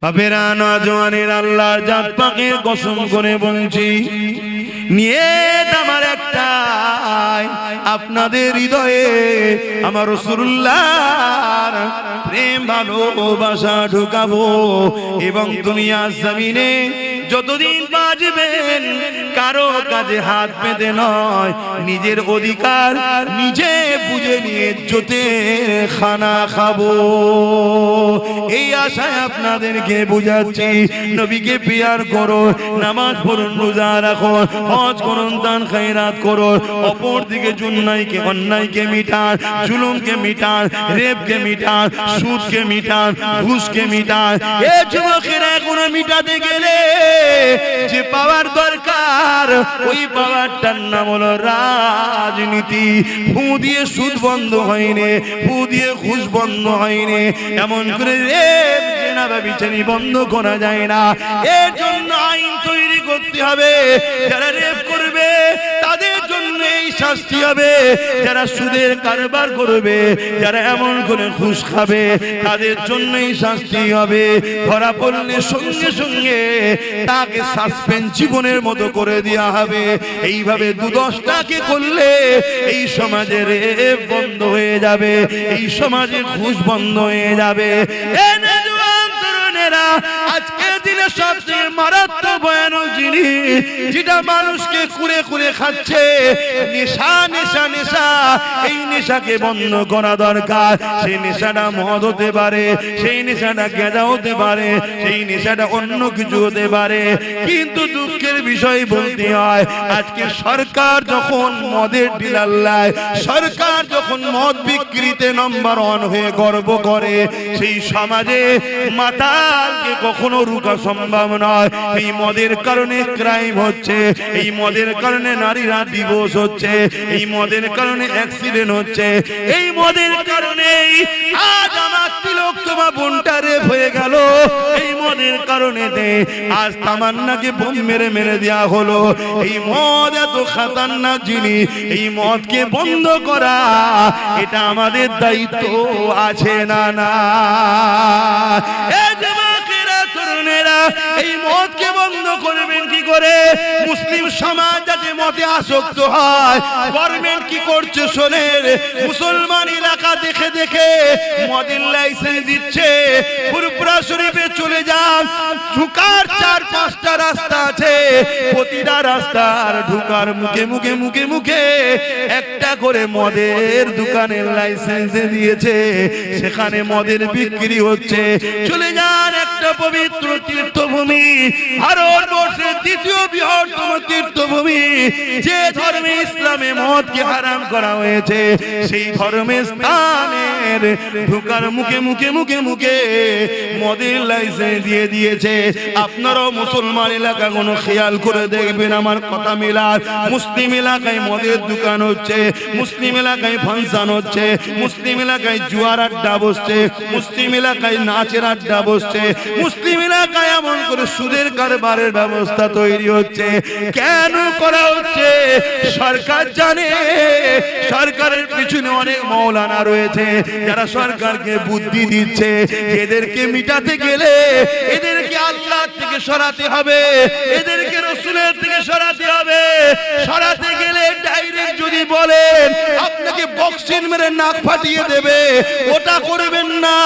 বাপেরা নওজওয়ানের আল্লাহর জাত পাকের কসম করে বলছি, নিয়ত আমার একটাই, আপনাদের হৃদয়ে আমার রাসূলুল্লাহর প্রেম ভালোবাসা ঢুকাবো এবং দুনিয়ার জমিনে যতদিন বাঁচবেন কারো কাজে হাত পেতে নয়, নিজের অধিকার নিজে বুঝে নিয়ে ইজ্জতে খানা খাবো। এই আশায় আপনাদেরকে বুঝাচ্ছি, নবীকে পিয়ার করো, নামাজ পড়ুন, রোজা রাখো, হজ করুন, দান খায়রাত করো, অপর দিকে জুন্নাইকে অন্যায়কে মিটান, জুলুমকে মিটান, রেপকে মিটান, সুদকে মিটান, ঘুষকে মিটান। এ যুবকেরা এখন মিটাতে গেলে যে পাওয়ার দরকার ওই পাওয়ারটার নাম হলো রাজনীতি। ফু দিয়ে সুদ বন্ধ হয়নি, ফু দিয়ে ঘুষ বন্ধ হয়নি, এমন করে রেপ জেনা ব্যভিচারী বন্ধ করা যায় না। এর জন্য আইন তৈরি করতে হবে, যারা রেপ করবে তাদের জন্য এই শাস্তি হবে, যারা সুদের কারবার করবে, যারা এমন করে ঘুষ খাবে তাদের জন্য এই শাস্তি হবে। ধরা পড়লে সঙ্গে সঙ্গে তাকে সাসপেন্ড জীবনের মতো করে দেওয়া হবে। এইভাবে ২-১০টাকে করলে এই সমাজে রেপ বন্ধ হয়ে যাবে, এই সমাজে ঘুষ বন্ধ হয়ে যাবে। আজকে দিনে সবচেয়ে মারাত্মক ভয়ানক জিনিস যেটা মানুষকে কুড়ে কুড়ে খাচ্ছে, নেশা নেশা নেশা। এই নেশাকে বন্ধ করা দরকার। সেই নেশাটা মদ হতে পারে, সেই নেশাটা গাঁজা হতে পারে, সেই নেশাটা অন্য কিছু হতে পারে। কিন্তু দুঃখের বিষয় বলতে হয়, আজকে সরকার যখন মদের ডিলার লায়, সরকার যখন মদ বিক্রিতে নম্বর 1 হয়ে গর্ব করে, সেই সমাজে মাতালকে কখনো রুখা সম্ভব নয়। এই মদের কারণে ক্রাইম হচ্ছে, এই মদের কারণে নারীরা ডিভোর্স হচ্ছে, এই মদের কারণে অ্যাক্সিডেন্ট হচ্ছে, এই মদের কারণেই আজ আমার তিলোত্তমা বোনটা রেপ হয়ে গেল। এই মদের কারণে আজ তামান্নাকে বোম মেরে মেরে দেওয়া হলো। এই মদ এত খাতারনাক জিনিস, এই মদকে বন্ধ করা এটা আমাদের দায়িত্ব আছে না না? এই মদকে বন্ধ করবেন কি করে? মুসলিম সমাজ যাতে মদে আসক্ত হয়, গভর্নমেন্ট কি করছে শোনেন। মুসলমান এলাকা দেখে দেখে মদের লাইসেন্স দিচ্ছে। ফুরফুরা শরীফে চলে যান, ঢুকার 4-5টা রাস্তা আছে, প্রতিটা রাস্তার ঢুকার মুখে মুখে মুখে মুখে একটা করে মদের দোকানের লাইসেন্স দিয়েছে, সেখানে মদের বিক্রি হচ্ছে। চলে যান একটা পবিত্র তীর্থভূমি, ভারতবর্ষের ২য় বৃহত্তম তীর্থভূমি, যে ধর্মে ইসলামে মদকে হারাম করা হয়েছে, সেই ধর্মের স্থানের ঢুকার মুখে মুখে মুখে মুখে মদের লাইসেন্স দিয়ে দিয়েছে। আপনারাও মুসলমান এলাকা কোনো খেয়াল করে দেখবেন, আমার কথা মিলার। মুসলিম এলাকায় মদের দোকান হচ্ছে, মুসলিম এলাকায় ফাংশন হচ্ছে, মুসলিম এলাকায় জুয়ার আড্ডা বসছে, মুসলিম এলাকায় নাচের আড্ডা বসছে, মুসলিম এলাকায় এমন করে সুদের কারবারের ব্যবস্থা তৈরি হচ্ছে। কেন করা হচ্ছে? সরকার জানে, সরকারের পিছনে অনেক মাওলানা রয়েছে যারা সরকারকে বুদ্ধি দিচ্ছে। এদেরকে মিটাতে গেলে এদেরকে আল্লাহ থেকে সরাতে হবে, এদেরকে রাসূলের থেকে সরাতে হবে। সরাতে গেলে ডাইরেক্ট যদি বলেন আপনাকে বক্সিং মেরে নাক ফাটিয়ে দেবে, ওটা করবেন না।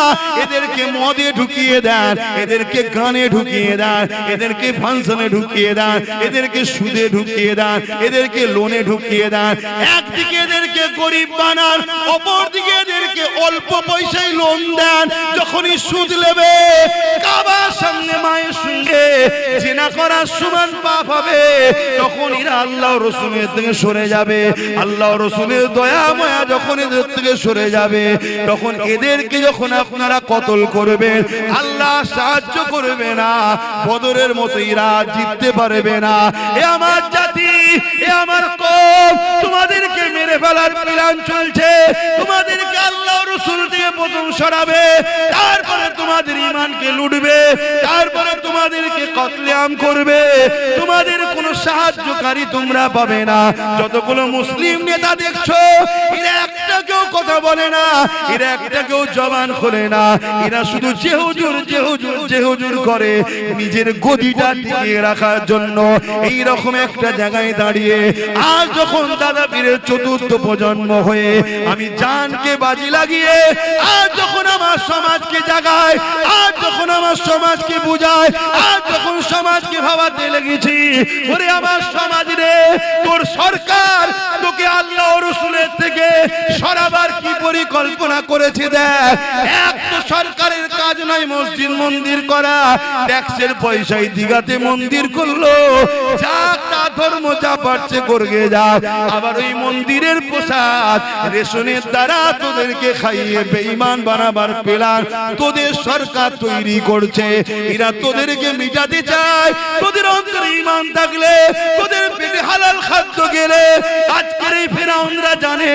এদেরকে মদে ঢুকিয়ে দেন, এদেরকে গানে ঢুকিয়ে দেন, এদেরকে ফাংশনে ঢুকিয়ে দেন, এদেরকে সুদে ঢুকিয়ে দেন, এদেরকে লোনে ঢুকিয়ে দেন। একদিকে এদেরকে গরিব বানান, অপরদিকে এদেরকে অল্প পয়সায় লোন দেন। যখনই সুদ নেবে, কাবার সামনে মায়ের সঙ্গে জিনা করার সমান পাপ হবে, তখন এরা আল্লাহ রাসূলের থেকে সরে যাবে। আল্লাহ রাসূলের দয়া মায়া যখন এদের থেকে সরে যাবে, তখন এদেরকে যখন আপনারা কতল করবেন, আল্লাহ সাহায্য করবে না। বদরের মতো এরা জিততে পারবে না। এ আমার জাতি, এ আমার কওম, তোমাদেরকে মেরে ফেলার প্ল্যান চলছে। তোমাদেরকে আল্লাহ রাসূল থেকে প্রথম সরাবে, তারপরে তোমাদের ঈমানকে লুটবে, তারপরে তোমাদেরকে কতলেআম করবে। তোমাদের কোনো সাহায্যকারী তোমরা পাবে না। যতগুলো মুসলিম নেতা দেখছো, এরা একটা কেউ কথা বলে না, এরা একটা কেউ জবান খোলে না, এরা শুধু যে হুজুর যে হুজুর যে হুজুর করে নিজের গদিটা টিকিয়ে রাখার জন্য। এই রকম একটা জায়গায় দাঁড়িয়ে আজ যখন দাদা পীরের চতুর্থ প্রজন্ম হয়ে আমি জানকে বাজি লাগিয়ে আজ যখন আমার সমাজকে জাগায়, আজ যখন আমার সমাজকে বুঝায়, আজ যখন সমাজকে ভাবাতে লেগেছি, ওরে আমার সমাজ রে, তোর সরকার তোকে আল্লাহ ও রাসূলের থেকে সরাবার কি পরিকল্পনা করেছে দেখ। এক তো সরকারের কাজ নয় মসজিদ মন্দির করা, ট্যাক্সের পয়সায় দিঘাতে মন্দির করলো, যাক তা ধর্ম যা পারছে করবে যাক। আবার ওই মন্দিরের প্রসাদ রেশনের দ্বারা তোদেরকে খাইয়ে বেঈমান বানাবার প্ল্যান তোদের সরকার তৈরি করছে। এরা তোদেরকে মিটাতে চায়। তোদের অন্তরে ঈমান থাকলে, তোদের পেটে হালাল খাদ্য গেলে, আজকের এই ফেরাউনরা জানে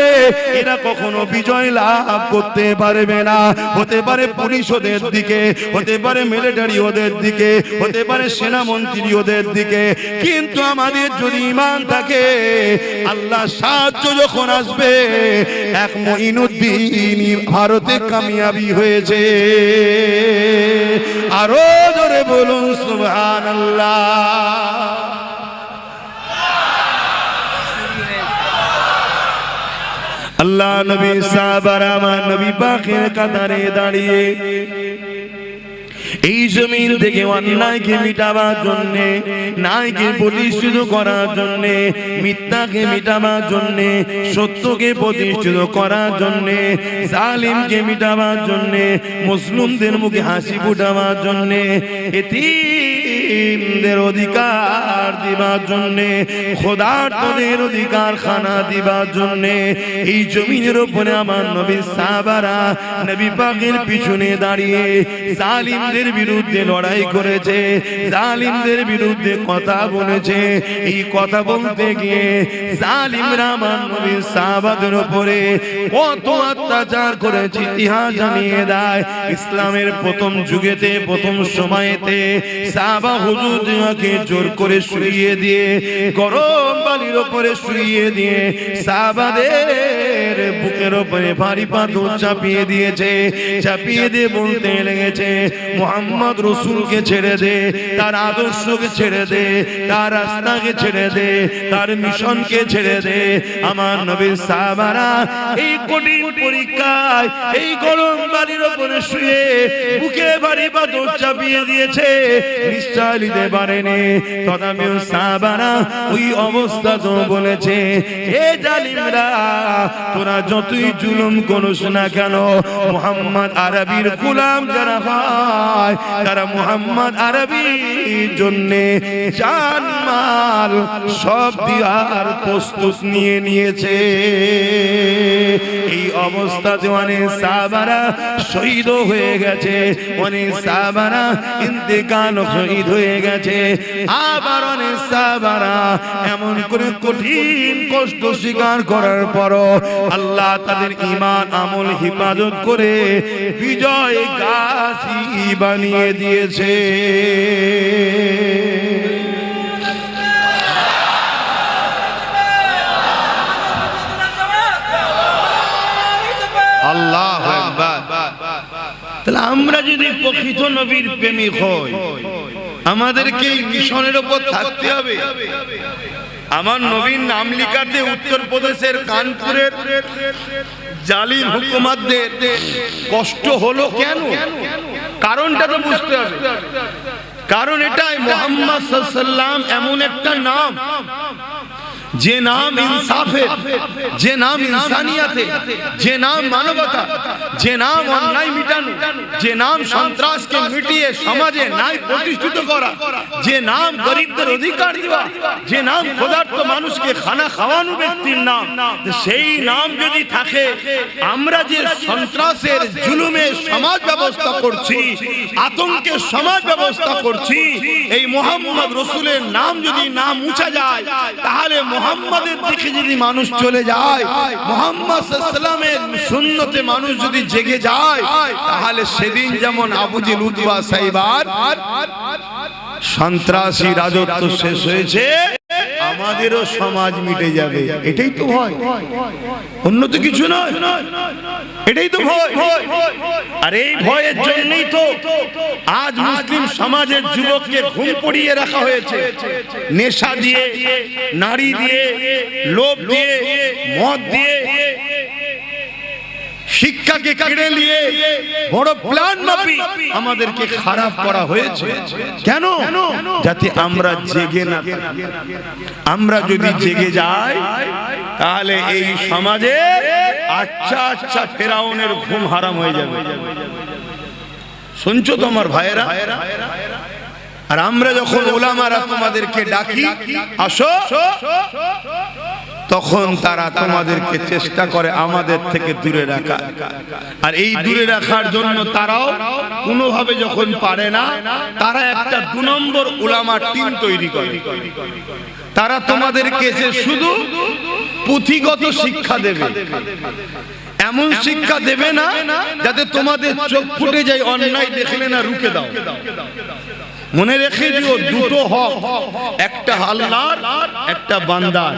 এরা কখনো বিজয় লাভ করতে পারবে না। হতে পারে পুলিশ ওদের দিকে, হতে পারে মিলিটারি ওদের দিকে, হতে পারে সেনামন্ত্রী ওদের দিকে, কিন্তু আমাদের যদি ঈমান থাকে আল্লাহ সাহায্য যখন আসবে। এক মঈনুদ্দিন ভারতে কামিয়াবি হয়েছে, আরো জোরে বলুন সুবহানাল্লাহ। আল্লাহ নবী সাহাবারা আমার নবী পাকের কাতারে দাঁড়িয়ে এই জমিন থেকে অন্যায়কে মিটাবার জন্যে, ন্যায়কে প্রতিষ্ঠিত করার জন্যে, মিথ্যাকে মিটাবার জন্যে, সত্যকে প্রতিষ্ঠিত করার জন্যে, জালিমকে মিটাবার জন্যে, মুসলিমদের মুখে হাসি ফুটাবার জন্যে, এতিমদের অধিকার দিবার জন্যে, খোদার্তদের অধিকার খানা দিবার জন্যে এই জমিনের উপরে আমার নবী সাহাবারা নবী পাকের পিছনে দাঁড়িয়ে জালিমদের বিরুদ্ধে লড়াই করেছে, জালিমদের বিরুদ্ধে কথা বলেছে। এই কথা বলতে গিয়ে জালিমরা আমার নবী সাহাবাদের উপরে কত অত্যাচার করেছে ইতিহাস জানিয়ে দেয়। ইসলামের প্রথম যুগেতে, প্রথম সময়েতে সাহাবা হুজুরকে জোর করে শুইয়ে দিয়ে, গরম বালির উপরে শুইয়ে দিয়ে সাহাবাদের বুকের উপরে ভারী পাথর চাপিয়ে দিয়েছে। চাপিয়ে দিয়ে বলতে লেগেছে মুহাম্মদ রাসূলকে ছেড়ে দে, তার আদর্শকে ছেড়ে দে, তার রাস্তাকে ছেড়ে দে, তার মিশনকে ছেড়ে দে। আমার নবীর সাহাবারা এই কঠিন পরীক্ষায় এই গরম বালির উপরে শুয়ে বুকে ভারী পাথর চাপিয়ে দিয়েছে, নিশ্চয় নিতে পারেনি। তথাপিও সাহাবারা ওই অবস্থা তো বলেছে, এ জালিমরা তোরা যতই জুলুম করিস না কেন, মুহাম্মদ আরবীর গোলাম যারা হয় তারা মুহাম্মদ আরবীর জন্য জান মাল সব দেওয়ার প্রস্তুত নিয়ে নিয়েছে। এই অবস্থাতে অনেক সাহাবারা শহীদ হয়ে গেছে, অনেক সাহাবারা ইন্তেকাল শহীদ হয়ে গেছে। আবার অনেক সাহাবারা এমন করে কঠিন কষ্ট স্বীকার করার পরও আল্লাহ তাদের ঈমান আমল হিফাজত করে বিজয় গাজী বানিয়ে দিয়েছে। আল্লাহু আকবার। তাহলে আমরা যদি প্রকৃত নবীর প্রেমিক হই আমাদেরকে এই মিশনের উপর থাকতে হবে। আমার নবীর নাম লিখাতে উত্তরপ্রদেশের কানপুরের জালিম হুকুমতদের কষ্ট হলো কেন? কারণটা তো বুঝতে হবে। কারণ এটাই মুহাম্মদ সাল্লাল্লাহু আলাইহি ওয়াসাল্লাম এমন একটা নাম যে নাম ইনসাফের, যে নাম ইনসানিয়াতের, যে নাম মানবতা, যে নাম অন্যায় মিটানো, যে নাম সন্ত্রাসকে মিটিয়ে সমাজে ন্যায় প্রতিষ্ঠিত করা, যে নাম গরিবদের অধিকার দেওয়া, যে নাম ক্ষুধার্ত মানুষকে খানা খাওয়ানো ব্যক্তির নাম, সেই নাম যদি থাকে, আমরা যে সন্ত্রাসের জুলুমের সমাজ ব্যবস্থা করছি, আতঙ্কের সমাজ ব্যবস্থা করছি, এই মুহাম্মদ রাসূলের নাম যদি না মুছা যায়, তাহলে মুহাম্মাদের দিকে যদি মানুষ চলে যায়, মুহাম্মদ সাল্লাল্লাহু আলাইহি ওয়াসাল্লামের সুন্নতে মানুষ যদি জেগে যায়, তাহলে সেদিন যেমন আবু জেল উতবা সাইবার সন্ত্রাসী রাজত্ব শেষ হয়েছে, আমাদেরও সমাজ মিটে যাবে, এটাই তো ভয়, অন্য তো কিছু নয়, এটাই তো ভয়। আর এই ভয়ের জন্যই তো আজ মুসলিম সমাজের যুবককে ঘুম পড়িয়ে রাখা হয়েছে, নেশা দিয়ে, নারী দিয়ে, লোভ দিয়ে, মদ দিয়ে, শিক্ষাকে কেড়ে নিয়ে বড় প্ল্যান মাফিক আমাদেরকে খারাপ করা হয়েছে। কেন? যাতে আমরা জেগে না থাকি। আমরা যদি জেগে যাই তাহলে এই সমাজে আচ্ছা আচ্ছা ফেরাউনের ঘুম হারাম হয়ে যাবে। শুনছো তো আমার ভাইয়েরা? আর আমরা যখন উলামারা তোমাদেরকে ডাকি আসো, তখন তারা তোমাদেরকে চেষ্টা করে আমাদের থেকে দূরে রাখা। আর এই দূরে রাখার জন্য তারাও কোনোভাবে যখন পারে না, তারা একটা 2 নম্বর উলামার টিম তৈরি করে। তারা তোমাদেরকে শুধু পুঁথিগত শিক্ষা দেবে, এমন শিক্ষা দেবে না যাতে তোমাদের চোখ ফুটে যায়, অন্যায় দেখলে না রুখে দাও। মনে রেখে দিও, দুটো হক, একটা আল্লাহর, একটা বান্দার।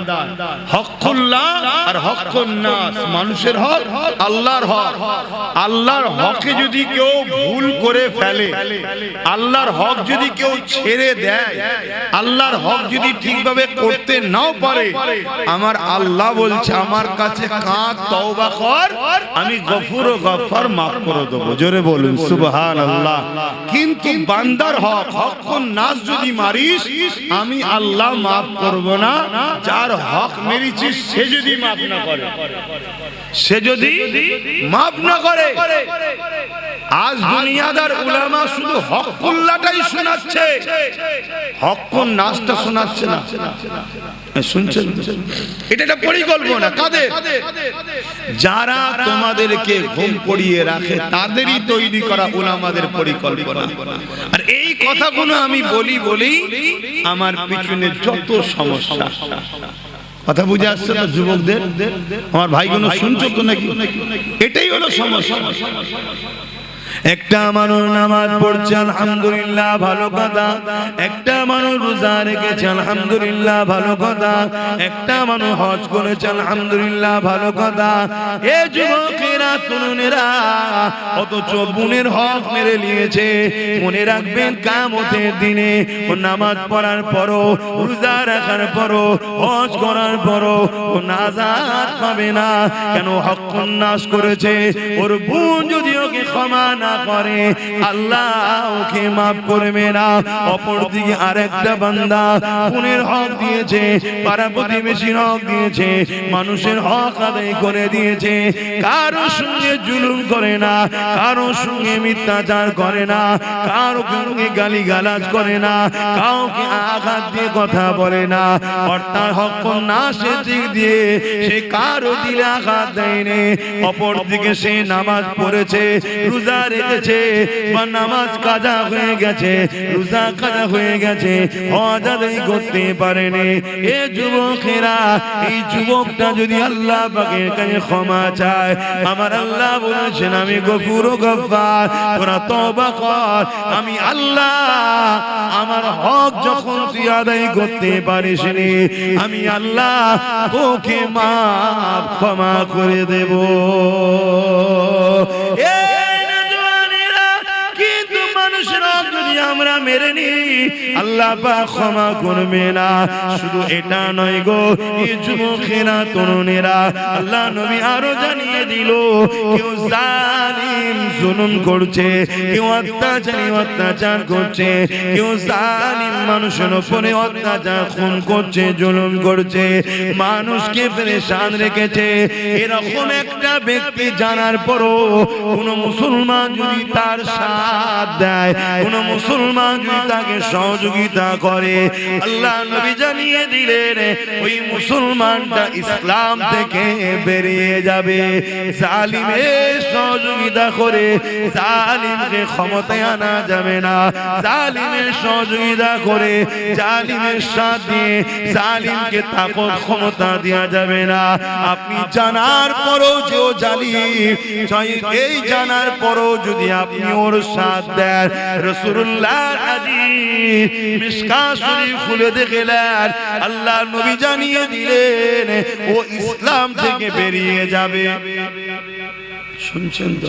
হকুল্লাহ আর হকুন নাস, মানুষের হক, আল্লাহর হক। আল্লাহর হকে যদি কেউ ভুল করে ফেলে, আল্লাহর হক যদি কেউ ছেড়ে দেয়, আল্লাহর হক যদি ঠিকভাবে করতে নাও পারে, আমার আল্লাহ বলছে আমার কাছে কাঁদ, তওবা কর, আমি গফুর ও গফফার মাফ করে দেব। জোরে বলুন সুবহানাল্লাহ। কিন্তু বান্দার হক, হকুন নাস যদি মারিস, আমি আল্লাহ মাফ করব না। যার হক মেরেছিস সে যদি মাফ না করে, সে যদি মাফ না করে। আজ দুনিয়াদার উলামা শুধু হকুল্লাহটাই শোনাচ্ছে, হকুন নাসটা শোনাচ্ছে না। শুনছেন? এটা একটা পরিকল্পনা কাদের? যারা তোমাদেরকে ঘুম পড়িয়ে রাখে, তাদেরই তৈরি করা উলামাদের পরিকল্পনা। আর এই কথাগুলো আমি বলি আমার পিছনে যত সমস্যা, কথা বুঝে আসছে না যুবকদের? আমার ভাইগুলো শুনছো তো নাকি? এটাই হলো সমস্যা। একটা মানুষ নামাজ পড়ছে আলহামদুলিল্লাহ, ভালো কথা। একটা মানুষ রোজা রেখেছে আলহামদুলিল্লাহ, ভালো কথা। একটা মানুষ হজ করেছে আলহামদুলিল্লাহ, ভালো কথা। এ যুবকেরা, তরুণেরা, অথচ বোনের হক মেরে নিয়েছে। মনে রাখবেন, কিয়ামতের দিনে ও নামাজ পড়ার পরও, রোজা রাখার পরও, হজ করার পরও ও নাজাত পাবে না। কেন? হকুন নাস করেছে। ওর বোন যদি ওকে ক্ষমা না করে, আল্লাহ ওকে মাফ করবে না। অপরদিকে আরেকটা বান্দা বোনের হক দিয়েছে, পাড়া প্রতিবেশীর হক দিয়েছে, মানুষের হক আদায় করে দিয়েছে। কারো সঙ্গে জুলুম করে না, কারো সঙ্গে মিথ্যাচার করে না, কারো সঙ্গে গালিগালাজ করে না, কাউকে আঘাত দিয়ে কথা বলে না। অর্থাৎ হকুন নাসের দিক দিয়ে সে কারো দিলে আঘাত দেয়নি। অপরদিকে সে নামাজ পড়েছে, রোজা রেখেছে, বা নামাজ কাজা হয়ে গেছে, রোজা কাজা হয়ে গেছে, হজ আদায় করতে পারেনি। এ যুবকেরা, এই যুবকটা যদি আল্লাহ পাকের কাছে ক্ষমা চায়, আমার আল্লাহ বলেছেন আমি গফুর ও গফফার, তোরা তওবা কর, আমি আল্লাহ আমার হক যখন তুই আদায় করতে পারিস নি, আমি আল্লাহ তোকে মাফ ক্ষমা করে দেব। আমরা মেরে নি, আল্লাহ পাক ক্ষমা করবে না। শুধু এটা নয় গো, এই যুবকেরা, তরুণেরা, আল্লাহ নবী আরো জানিয়ে দিল, কেউ জালিম জুলুম করছে, কেউ অত্যাচার করছে, কেউ জালিম মানুষের উপরে অত্যাচার, খুন করছে, জুলুম করছে, মানুষকে পেরেশান রেখেছে। এরকম একটা ব্যক্তি জানার পরও কোন মুসলমান যদি তার সাথ দেয়, কোন মুসলমান যদি তাকে সহযোগিতা করে, আল্লাহ নবী জানিয়ে দিলেন ওই মুসলমানটা ইসলাম থেকে বেরিয়ে যাবে। জালিমের সহযোগিতা করে জালিমকে ক্ষমতায় আনা যাবে না। জালিমের সহযোগিতা করে, জালিমের সাথ দিয়ে জালিমকে তাকত ক্ষমতা দেওয়া যাবে না। আপনি জানার পরও যে ও জালিম, এই জানার পরও যদি আপনি ওর সাথ দেন, রাসূলুল্লাহ আল্লাহর হাদিস মিশকাত শরীফ খুলে দেখলেন আল্লাহ নবী জানিয়ে দিলেন ও ইসলাম থেকে বেরিয়ে যাবে। শুনছেন তো?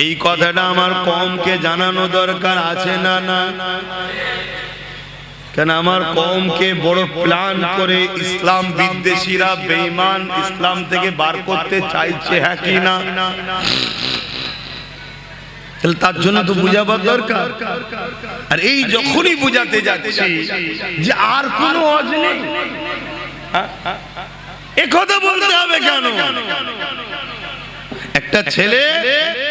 এই কথাটা আমার কওমকে জানানো দরকার আছে না? না কেন আমার কওমকে বড় প্ল্যান করে ইসলাম বিদ্বেষীরা বেঈমান ইসলাম থেকে বার করতে চাইছে, হ্যাঁ কি না? তাহলে তার জন্য তো বুঝাবার দরকার। আর এই যখনই বুঝাতে যাচ্ছি যে আর কোনো ওয়াজ নেই, এ কথা বলতে হবে কেন? একটা ছেলে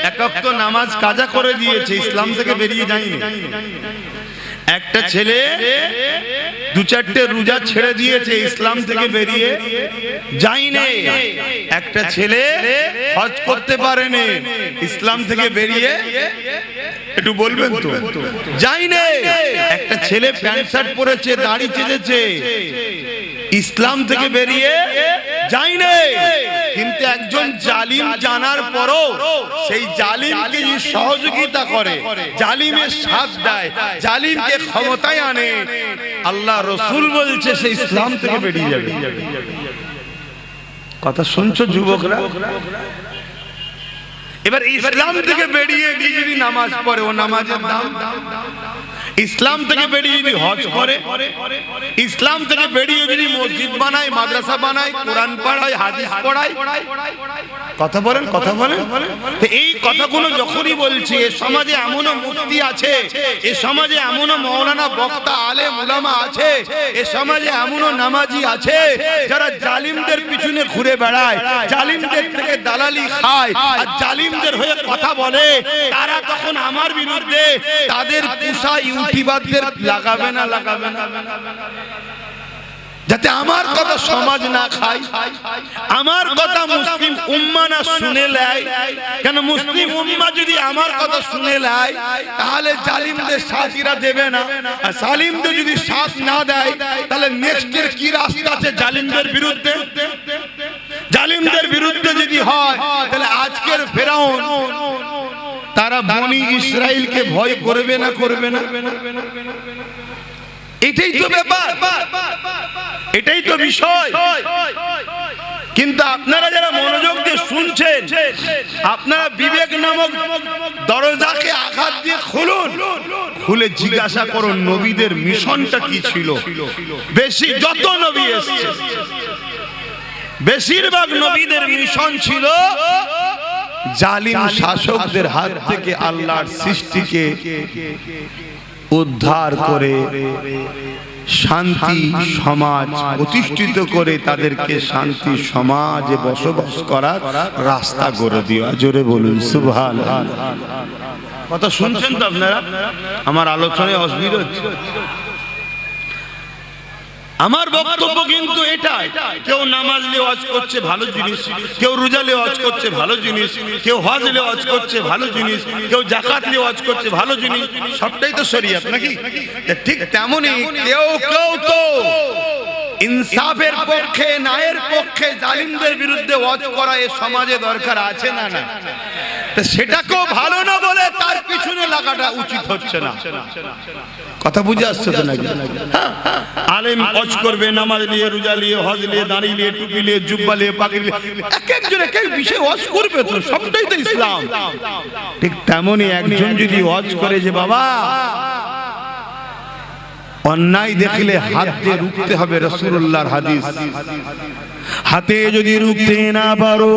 এক ওয়াক্ত নামাজ কাজা করে দিয়েছে, ইসলাম থেকে বেরিয়ে যায়নি। একটা ছেলে দু চারটে রোজা ছেড়ে দিয়েছে, ইসলাম থেকে বেরিয়ে যায়নি। একটা ছেলে হজ করতে পারেনি, ইসলাম থেকে বেরিয়ে, একটু বলবেন তো, যায়নি। একটা ছেলে প্যান্ট শার্ট পরেছে, দাড়ি চেঁচেছে, ইসলাম থেকে বেরিয়ে যায়নি। কিন্তু একজন জালিম জানার পরও সেই জালিমকে সহযোগিতা করে, জালিমের সাথ দেয়, জালিমকে ক্ষমতায় আনে, আল্লাহ রাসূল বলছে সে ইসলাম থেকে বেরিয়ে যাবে। কথা শুনছো যুবকরা? এবার ইসলাম থেকে বেরিয়ে গিয়ে যদি নামাজ পড়ে, ও নামাজের দাম। ইসলাম থেকে বেরিয়ে যদি হজ করে, ইসলাম থেকে বেরিয়ে যদি মসজিদ বানায়, মাদ্রাসা বানায়, কোরআন পড়ায়, হাদিস পড়ায়, কথা বলেন, কথা বলেন। তো এই কথাগুলো যখনই বলছি, এ সমাজে এমনও মুফতি আছে, এ সমাজে এমনও মাওলানা বক্তা আলেম উলামা আছে, এ সমাজে এমনও নামাজি আছে যারা জালিমদের পিছনে ঘুরে বেড়ায়, জালিমদের থেকে দালালি খায় আর জালিমদের হয়ে কথা বলে। তারা তখন আমার বিরুদ্ধে তাদের পুষা ইউটিউবারদের লাগাবে না, লাগাবে না, যাতে আমার কথা সমাজ না খায়, আমার কথা মুসলিম উম্মা না শুনে নেয়। কেন মুসলিম উম্মা যদি আমার কথা শুনে নেয়, তাহলে জালিমদের সাথীরা দেবে না, আর জালিমদের যদি সাথ না দেয়, তাহলে নেক্সটের কি রাস্তা আছে জালিমদের বিরুদ্ধে? জালিমদের বিরুদ্ধে যদি হয়, তাহলে আজকের ফেরাউন তারা বনি ইসরাইলকে ভয় করবে না, করবে না? এটাই তো ব্যাপার, এটাই তো বিষয়। কিন্তু আপনারা যারা মনোযোগ দিয়ে শুনছেন, আপনারা বিবেক নামক দরজাকে আঘাত দিয়ে খুলুন, খুলে জিজ্ঞাসা করুন নবীদের মিশনটা কি ছিল। বেশি যত নবী এসেছে, বেশিরভাগ নবীদের মিশন ছিল জালিম শাসকদের হাত থেকে আল্লাহর সৃষ্টিকে উদ্ধার করে শান্তি সমাজ প্রতিষ্ঠিত করে তাদেরকে শান্তি সমাজে বসবাস করার রাস্তা করে দেওয়া। জোরে বলুন সুবহানাল্লাহ। কথা শুনছেন তো আপনারা? আমার আলোচনায় অসুবিধা হচ্ছে? আমার বক্তব্য কিন্তু এটাই, কেউ নামাজ নিয়ে ওয়াজ করছে ভালো জিনিস, কেউ রোজা নিয়ে ওয়াজ করছে ভালো জিনিস, কেউ হজ নিয়ে ওয়াজ করছে ভালো জিনিস, কেউ যাকাত নিয়ে ওয়াজ করছে ভালো জিনিস, সবটাই তো শরীয়ত নাকি? ঠিক তেমনি কেউ কেউ তো ইনসাফের পক্ষে, ন্যায়ের পক্ষে, জালিমদের বিরুদ্ধে ওয়াজ করা এ সমাজে দরকার আছে না? না, সেটাকেও ভালো না বলে তার পিছনে লাগাটা উচিত হচ্ছে না। কথা বুঝে আসছে তো নাকি? আলেম ওয়াজ করবে নামাজ নিয়ে, রোজা নিয়ে, হজ নিয়ে, দাড়ি নিয়ে, টুপি নিয়ে, জুব্বা নিয়ে, পাগড়ি নিয়ে, এক একজন এক এক বিষয়ে ওয়াজ করবে, তো সবটাই তো ইসলাম। ঠিক তেমনি একজন যদি ওয়াজ করে যে বাবা অন্যায় দেখলে হাত দিয়ে রুখতে হবে, রাসূলুল্লাহর হাদিস, হাতে যদি রুখতে না পারো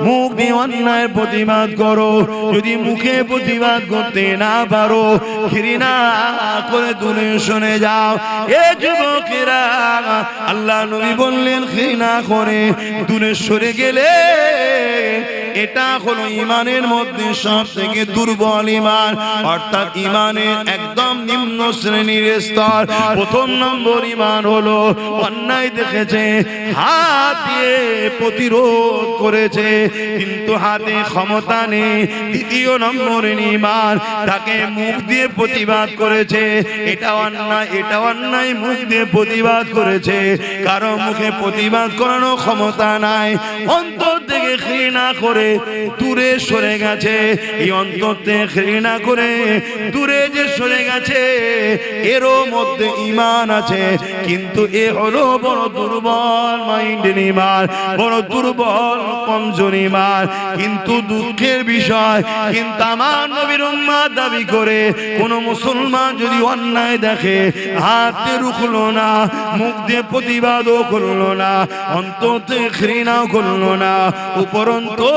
মুখ দিয়ে অন্যায়ের প্রতিবাদ করো, যদি মুখে প্রতিবাদ করতে না পারো ঘৃণা করে দূরে সরে যাও। এ যুবকেরা, আল্লাহ নবী বললেন ঘৃণা করে দূরে সরে গেলে এটা হলো ইমানের মধ্যে সব থেকে দুর্বল ইমান, অর্থাৎ ইমানের একদম নিম্ন শ্রেণীর স্তর। প্রথম নম্বর ইমান হলো অন্যায় দেখেছে, হাত দিয়ে প্রতিরোধ করেছে, কিন্তু হাতে ক্ষমতা নেই। দ্বিতীয় নম্বর ইমান, তাকে মুখ দিয়ে প্রতিবাদ করেছে, এটা অন্যায়, এটা অন্যায়, মুখ দিয়ে প্রতিবাদ করেছে, কারো মুখে প্রতিবাদ করানোর ক্ষমতা নাই, অন্তর থেকে ঘৃণা করে করে দূরে সরে গেছে, এই অন্তর থেকে ঘৃণা করে দূরে যে সরে গেছে, এরও মধ্যে ঈমান আছে, কিন্তু এ হলো বড় দুর্বল মাইন্ডের ঈমান, বড় দুর্বল কমজোর ঈমান। কিন্তু দুঃখের বিষয়, কিন্তু আমার নবীর উম্মত দাবি করে কোন মুসলমান যদি অন্যায় দেখে হাতে রুখলো না, মুখ দিয়ে প্রতিবাদও করলো না, অন্তর থেকে ঘৃণাও করলো না, উপরন্তু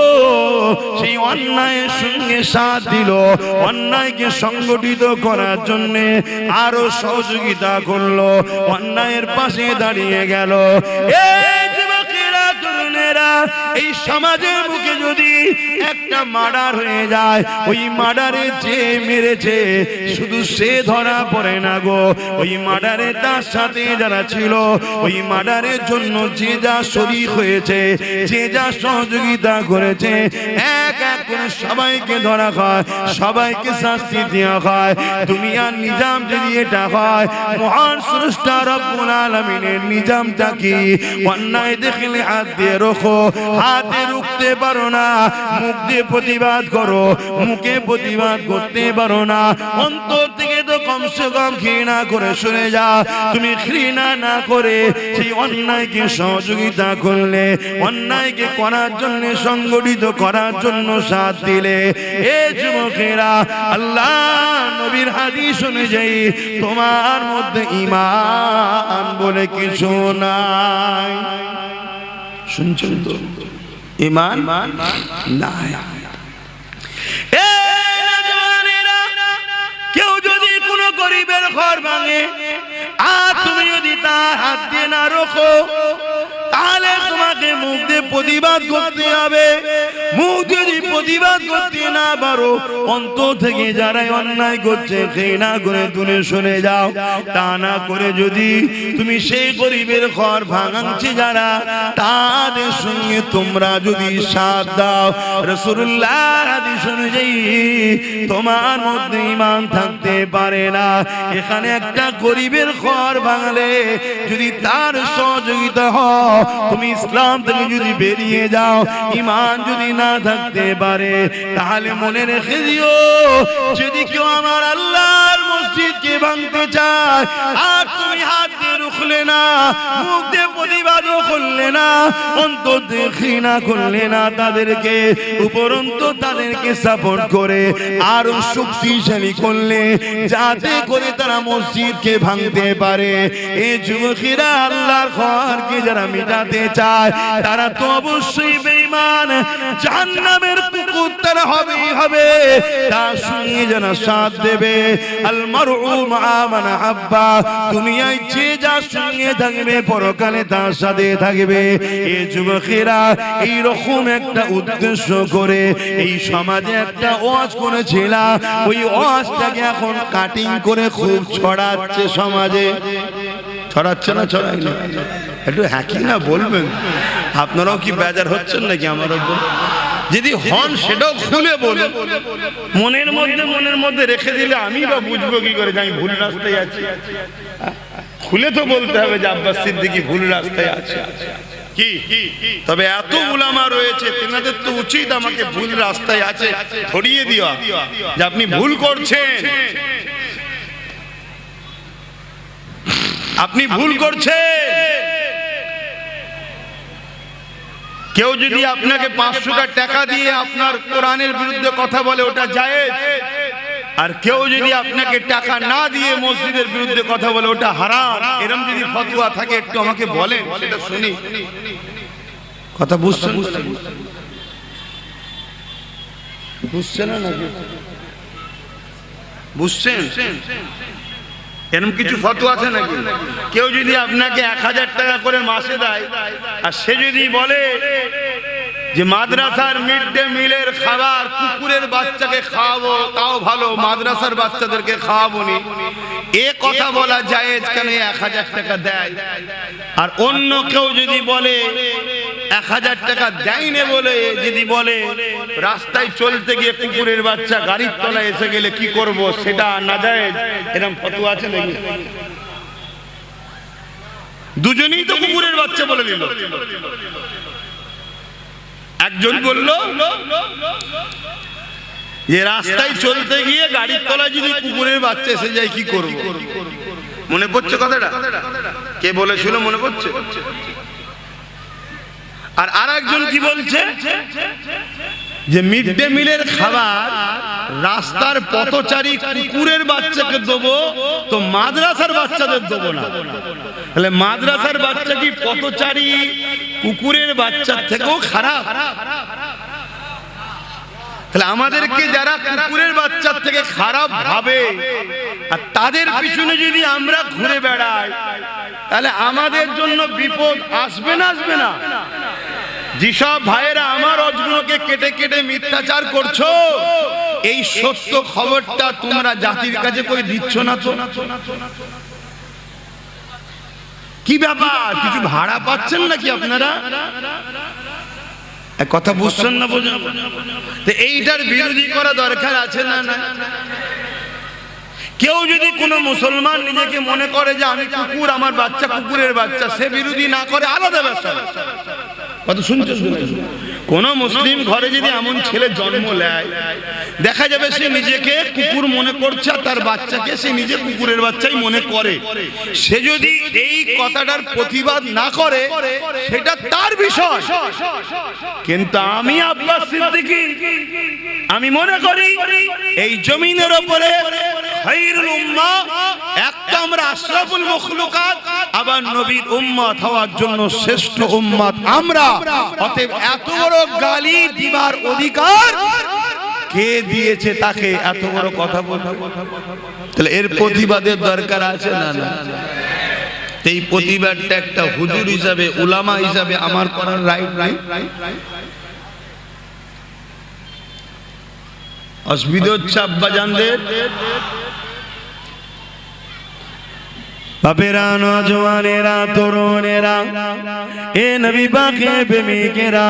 সেই অন্যায়ের সঙ্গে সাথ দিল, অন্যায়কে সংগঠিত করার জন্য আরো সহযোগিতা করলো, অন্যায়ের পাশে দাঁড়িয়ে গেল। এই সমাজের বুকে যদি একটা মার্ডার হয়ে যায়, ওই মার্ডারে যে মেরেছে শুধু সে ধরা পড়ে না গো, ওই মার্ডারে তার সাথে যারা ছিল, ওই মার্ডারের জন্য যে যা শরীক হয়েছে, যে যা সহযোগিতা করেছে, এক এক করে সবাইকে ধরা হয়, সবাইকে শাস্তি দেওয়া হয়। দুনিয়ার নিজাম যদি এটা হয়, মহান স্রষ্টা রব্বুল আলামিনের নিজামটা কি? অন্যায় দেখলে হাত দিয়ে রোখো, হাতে রুখতে পারো না, মুখ দিয়ে প্রতিবাদ করো, মুখে প্রতিবাদ করতে পারো না, অন্তর থেকে তো কমসে কম ঘৃণা করে শুনে যাও। তুমি ঘৃণা না করে সেই অন্যায়কে সহযোগিতা করলে, অন্যায়কে করার জন্য সংগঠিত করার জন্য সাথ দিলে, এ যুবকেরা আল্লাহ নবীর হাদিস অনুযায়ী তোমার মধ্যে ঈমান বলে কিছু নাই। শুনছেন তো? ঈমান নাই। কেউ যদি কোনো গরিবের ঘর ভাঙে আর তুমি যদি তার হাত দিয়ে না রোখো, তাহলে তোমাকে মুখ দিয়ে প্রতিবাদ করতে হবে। মুখ যদি প্রতিবাদ করতে না পারো, অন্তর থেকে যারাই অন্যায় করছে ঘৃণা করে দূরে সরে যাও। তা না করে যদি তুমি সেই গরিবের ঘর ভাঙাচ্ছে যারা, তাদের সঙ্গে তোমরা যদি সাথ দাও, রাসূলুল্লাহর হাদিস অনুযায়ী তোমার মধ্যে ঈমান থাকতে পারে না। এখানে একটা গরিবের ঘর ভাঙলে যদি তার সহযোগিতা হয়, তুমি ইসলাম থেকে যদি বেরিয়ে যাও, ঈমান যদি না থাকতে পারে, তাহলে মনে রেখে দিও, যদি কেউ আমার আল্লাহর মসজিদকে ভাঙতে চায় আর তুমি হাত দিয়ে রুখলে না, মুখ দিয়ে প্রতিবাদও করলে না, অন্তর দিয়ে ঘৃণা করলে না তাদেরকে, উপরন্তু তাদেরকে সাপোর্ট করে আরো শক্তিশালী করলে, যাতে করে তারা মসজিদকে ভাঙতে পারে। এই যুবকেরা আল্লাহর ঘরকে যারা মিটাতে চায়, তারা তো অবশ্যই বেঈমান, জাহান্নামের কুকুর তারা হবেই হবে। তার সঙ্গে যারা সাথ দেবে, আল মারউ মা মান হাব্বা, দুনিয়ায় যে যার সঙ্গে থাকবে পরকালে তার সাথে থাকবে। এই যুবকেরা এইরকম একটা উদ্দেশ্য করে এই সমাজে একটা ওয়াজ করেছিলাম, ওই ওয়াজটাকে এখন কাটিং করে খুব ছড়াচ্ছে সমাজে। ছড়াচ্ছে না? ছড়াই না? একটু হ্যাকি না বলবেন? আপনারাও কি বেজার হচ্ছেন নাকি আমার উপর? যদি হন সেটাও খুলে বলুন। মনের মধ্যে রেখে দিলে আমি বা বুঝবো কি করে যে আমি ভুল রাস্তায় আছি? খুলে তো বলতে হবে যে আব্বাস সিদ্দিকী ভুল রাস্তায় আছে। কি তবে এত উলামা রয়েছে, তেনাদের তো উচিত আমাকে ভুল রাস্তায় আছে ধরিয়ে দেওয়া, যে আপনি ভুল করছেন, আপনি ভুল করছেন। কেউ যদি আপনাকে 500 টাকা দিয়ে আপনার কোরআনের বিরুদ্ধে কথা বলে, ওটা জায়েজ। আর কেউ যদি আপনাকে টাকা না দিয়ে মসজিদের বিরুদ্ধে কথা বলে, ওটা হারাম। এরকম যদি ফতোয়া থাকে একটু আমাকে বলেন, সেটা শুনি। কথা বুঝছেন? বুঝছেন না নাকি? বুঝছেন? এরকম কিছু ফতোয়া আছে নাকি? কেউ যদি আপনাকে 1000 টাকা করে মাসে দেয়, আর সে যদি বলে যে মাদ্রাসার মিড ডে মিলের খাবার কুকুরের বাচ্চাকে খাওয়াবো, তাও ভালো, মাদ্রাসার বাচ্চাদেরকে খাওয়াবো নি, এ কথা বলা জায়েজ কেন? 1000 টাকা দেয়। আর অন্য কেউ যদি বলে 1000 টাকা দেয়নি বলে যদি বলে রাস্তায় চলতে গিয়ে কুকুরের বাচ্চা গাড়ির তলায় এসে গেলে কি করব, সেটা নাজায়েজ, এরকম ফতোয়া আছে নাকি? দুজনেই তো কুকুরের বাচ্চা বলে দিল। একজন বলল যে রাস্তায় চলতে গিয়ে গাড়ির তলায় যদি কুকুরের বাচ্চা এসে যায় কি করব? মনে পড়ছে কথাটা? কে বলেছিল মনে পড়ছে? আর আরেকজন কি বলছে যে মিড ডে মিলের খাবার রাস্তার পথচারী কুকুরের বাচ্চাকে দেবো তো মাদ্রাসার বাচ্চাদের দেবো না। তাহলে মাদ্রাসার বাচ্চা কি পথচারী কুকুরের বাচ্চার থেকেও খারাপ? তাহলে আমাদেরকে যারা কুকুরের বাচ্চার থেকে খারাপ ভাবে আর তাদের পিছনে যদি আমরা ঘুরে বেড়াই তাহলে আমাদের জন্য বিপদ আসবে না আসবে না? যেসব ভাইয়েরা আমার অজগুলোকে কেটে কেটে মিথ্যাচার করছো, এই সত্য খবরটা তোমরা জাতির কাছে কই দিচ্ছ না তো? কি ব্যাপার, কিছু ভাড়া পাচ্ছেন নাকি আপনারা? কথা বুঝছেন না? বোঝেন এইটার বিরোধী করা দরকার আছে না? না, কেউ যদি কোনো মুসলমান নিজেকে মনে করে যে আমি কুকুর, আমার বাচ্চা কুকুরের বাচ্চা, সে বিরোধী না করে আলাদা ব্যাপার। কত শুনছেন? কোন মুসলিম ঘরে যদি এমন ছেলে জন্ম নেয়, দেখা যাবে সে নিজেকে কুকুর মনে করছে আর তার বাচ্চাকে সে নিজে কুকুরের বাচ্চাই মনে করে। সে যদি এই কথাটার প্রতিবাদ না করে সেটা তার বিষয়, কিন্তু আমি আব্বাস সিদ্দিকী আমি মনে করি এই জমিনের উপরে খায়রুল উম্মাহ, একটা আমরা আশরাফুল মাখলুকাত, আবার নবীর উম্মত হওয়ার জন্য শ্রেষ্ঠ উম্মত আমরা। অতএব এত বড় গালি দিবার অধিকার কে দিয়েছে তাকে এত বড় কথা বলতে? তাহলে এর প্রতিবাদের দরকার আছে না? না, এই প্রতিবাদটা একটা হুজুর হিসাবে, উলামা হিসাবে আমার করার রাইট নাই? অসুবিধা হচ্ছে আব্বাজানদের? বাপেরা, নওজওয়ানেরা, তরুণেরা, এ নবী পাকের প্রেমিকেরা,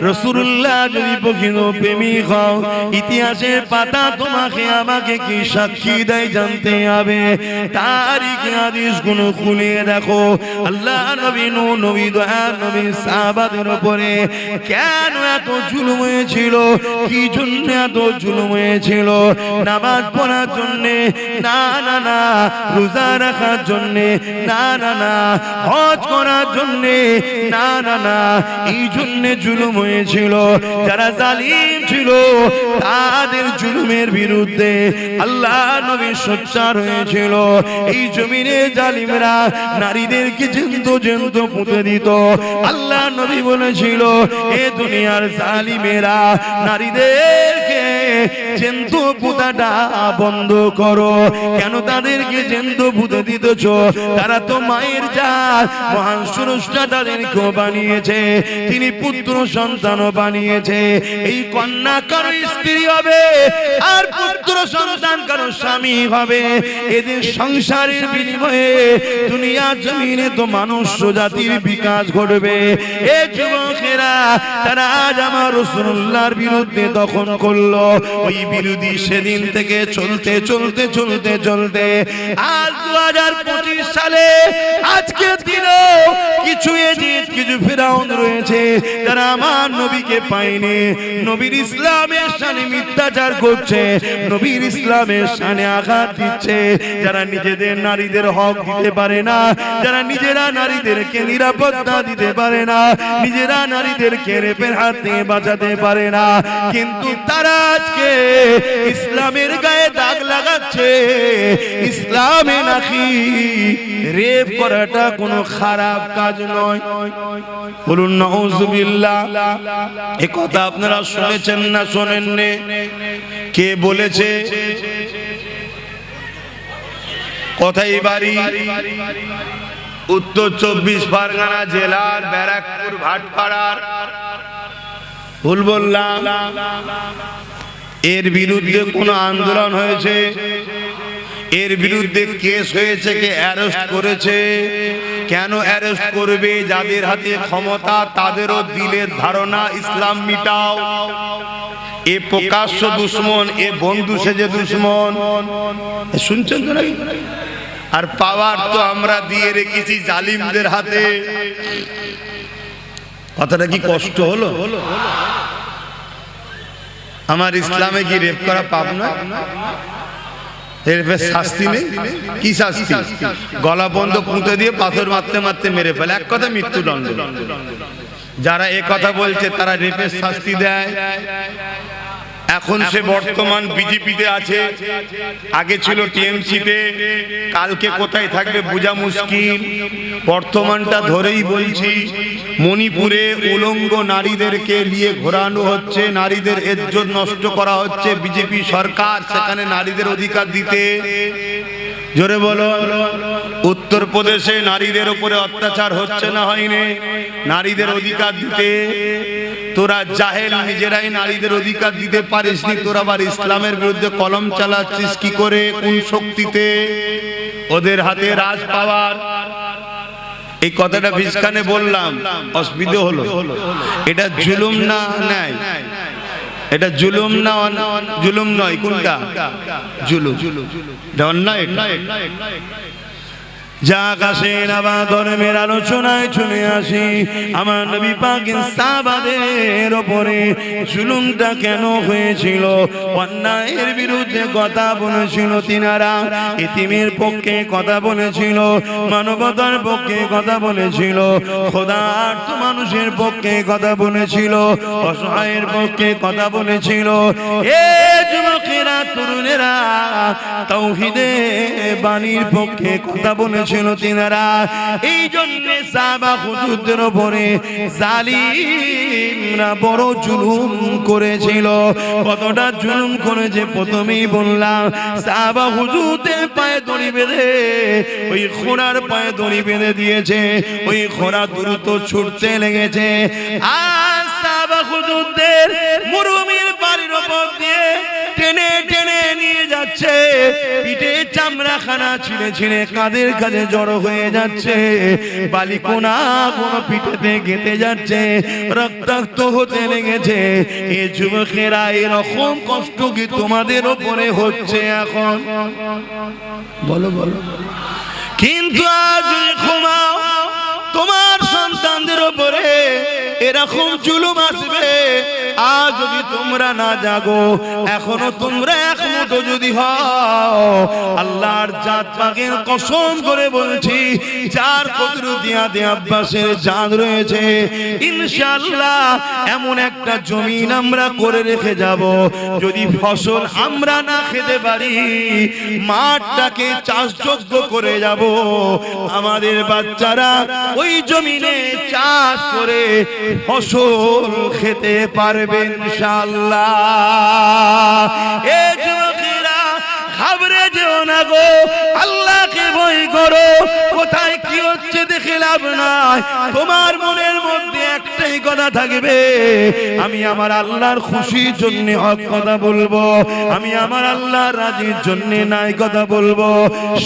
রাসূলুল্লাহ যদি প্রকৃত প্রেমিক হও, ইতিহাসের পাতা তোমাকে আমাকে কি সাক্ষী দেয় জানতে হবে। তারিখে হাদিসগুলো খুলে দেখো, আল্লাহ নবী, নবী, দয়ার নবী সাহাবাদের উপরে কেন এত জুলুম হয়েছিল? কি জন্য এত জুলুম হয়েছিল? নামাজ পড়ার জন্য না, না না, রোজা রাখার জন্য না, না না, হজ করার জন্য না, না না, এই জন্য জুলুম হয়েছিল। যারা জালিম ছিল তাদের জুলুমের বিরুদ্ধে আল্লাহ নবী সোচ্চার হয়েছিল। এই জমিনে জালিমরা নারীদেরকে জ্যান্ত জ্যান্ত পুঁতে দিত। আল্লাহ নবী বলেছিল, এ দুনিয়ার জালিমেরা নারীদেরকে জ্যান্ত পুঁতাটা বন্ধ করো। কেন তাদেরকে জ্যান্ত পুঁতে দিতেছ? তারা তো মায়ের জাত, মহান স্রষ্টা তাদেরকেও বানিয়েছে, তিনি পুত্র সন্তানও বানিয়েছে। এই কন্যা কারো স্ত্রী হবে আর পুত্র সন্তান কারো স্বামী হবে। এদের সংসারের বিনিময়ে দুনিয়া জমিনে তো মানুষ জাতির বিকাশ ঘটবে। এ যুবকেরা, তারা আজ আমার রাসূলুল্লাহর বিরুদ্ধে দখল করলো। ওই বিরোধী সেদিন থেকে চলতে চলতে চলতে চলতে আজ 2025 সালে আজকে দিনও কিছু এজিদ, কিছু ফিরাউন রয়েছে যারা আমার নবীকে পায়নি, নবীর ইসলামের শানে মিথ্যাচার করছে, নবীর ইসলামের শানে আঘাত দিচ্ছে। যারা নিজেদের নারীদের হক দিতে পারে না, যারা নিজেরা নারীদেরকে নিরাপত্তা দিতে পারে না, নিজেরা নারীদেরকে রেপের হাত থেকে বাঁচাতে পারে না, কিন্তু তারা আজকে ইসলামের গায়ে দাগ লাগাচ্ছে। ইসলামে নাকি রেপ করাটা কোনো খারাপ কাজ নয়। বলুন নাউযুবিল্লাহ। এই কথা আপনারা শুনেছেন না শোনেননি? কে বলেছে? কোথায় বাড়ি? উত্তর 24 পরগনা জেলার ব্যারাকপুর ভাটপাড়ার। ভুল বললাম? এর বিরুদ্ধে কোন আন্দোলন হয়েছে? এর বিরুদ্ধে কেস হয়েছে? কে অ্যারেস্ট করেছে? কেন অ্যারেস্ট করবে? যাদের হাতে ক্ষমতা তাদেরও দিলের ধারণা ইসলাম মিটাও। এ প্রকাশ্য দুশ্মন, এ বন্ধু সেজে দুশ্মন। শুনছেন তো নাকি? আর পাওয়ার তো আমরা দিয়ে রেখেছি জালিমদের হাতে। কথাটা কি কষ্ট হলো? আমার ইসলামে কি রেপ করা পাপ নয়? রেপের শাস্তি নেই? কি শাস্তি? গলা বন্ধ পুঁতে দিয়ে পাথর মারতে মারতে মেরে ফেলে, এক কথা মৃত্যুদণ্ড। যারা এ কথা বলছে তারা রেপের শাস্তি দেয়। এখন সে বর্তমান বিজেপিতে আছে, আগে ছিল টিএমসিতে, কালকে কোথায় থাকবে বোঝা মুশকিল। বর্তমানটা ধরেই বলছি, মণিপুরে উলঙ্গ নারীদেরকে নিয়ে ঘোরানো হচ্ছে, নারীদের ইজ্জত নষ্ট করা হচ্ছে। বিজেপি সরকার সেখানে নারীদের অধিকার দিতে, জোরে বলো। উত্তরপ্রদেশে নারীদের উপরে অত্যাচার হচ্ছে না হয়নি? নারীদের অধিকার দিতে তোরা জাহেল, নিজেরাই নারীদের অধিকার দিতে পারিসনি, তোরা আবার ইসলামের বিরুদ্ধে কলম চালাচ্ছিস কি করে? কোন শক্তিতে? ওদের হাতে রাজ পাওয়ার। এই কথাটা বিস্কানে বললাম, অসুবিধা হলো? এটা জুলুম না ন্যায়? এটা জুলুম না? জুলুম নয়, কোনটা? জুলুম। এটা অন্যায়। যাক আসেন আবার ধর্মের আলোচনায় চলে আসি। আমার নবী পাকের সাহাবাদের উপরে জুলুমটা কেন হয়েছিল? অন্যায়ের বিরুদ্ধে কথা বলেছিল তিনারা, ইতিমের পক্ষে কথা বলেছিল, মানবতার পক্ষে কথা বলেছিল, খোদার্থ মানুষের পক্ষে কথা বলেছিল, অসহায়ের পক্ষে কথা বলেছিল। এ যুবকেরা, তরুণেরা, তাওহীদের বাণীর পক্ষে কথা বলেছিল তিনারা। এই জন্য সাহাবা হুজুরদের উপরে জালিমরা বড় জুলুম করেছিল। কতটা জুলুম করেছে প্রথমেই বললাম। সাহাবা হুজুরদের পায়ে দড়ি বেঁধে, ওই ঘোড়ার পায়ে দড়ি বেঁধে দিয়েছে, ওই ঘোড়া দ্রুত ছুটতে লেগেছে। আর সাহাবা হুজুরদের মরুভূমির বাড়ির উপর দিয়ে টেনে টেনে নিয়ে যাচ্ছে, পিঠে চামড়া খানা ছিঁড়ে ছিঁড়ে কাঁধের কাছে জড়ো হয়ে যাচ্ছে, বালিকোনা কোনো পিঠেতে গেঁথে যাচ্ছে, রক্তাক্ত হতে লেগেছে। এ যুবকেরা, এরকম কষ্ট কি তোমাদের ওপরে হচ্ছে এখন? বলো বলো। কিন্তু আজ ঘুমাও, তোমার সন্তানদের ওপরে এরকম জুলুম আসবে। আজ যদি তোমরা না জাগো, এখনো তোমরা এক মুঠো যদি হও, আল্লাহর জাত পাকের কসম করে বলছি, যার কুদরতিয়াতে আব্বাসের জাত রয়েছে, ইনশাআল্লাহ এমন একটা জমিন আমরা করে রেখে যাব, যদি ফসল আমরা না খেতে পারি, মাঠটাকে চাষযোগ্য করে যাব। আমাদের বাচ্চারা ওই জমিনে চাষ করে ফসল খেতে পারবে ইনশাআল্লাহ। এ যুবকেরা, ঘাবড়ে যেও না গো, আল্লাহকে ভয় করো। কোথায় কি হচ্ছে দেখে লাভ নাই। তোমার মনের মধ্যে একটাই কথা থাকবে, আমি আমার আল্লাহর খুশির জন্য হক কথা বলবো, আমি আমার আল্লাহর রাজির জন্য নাই কথা বলবো,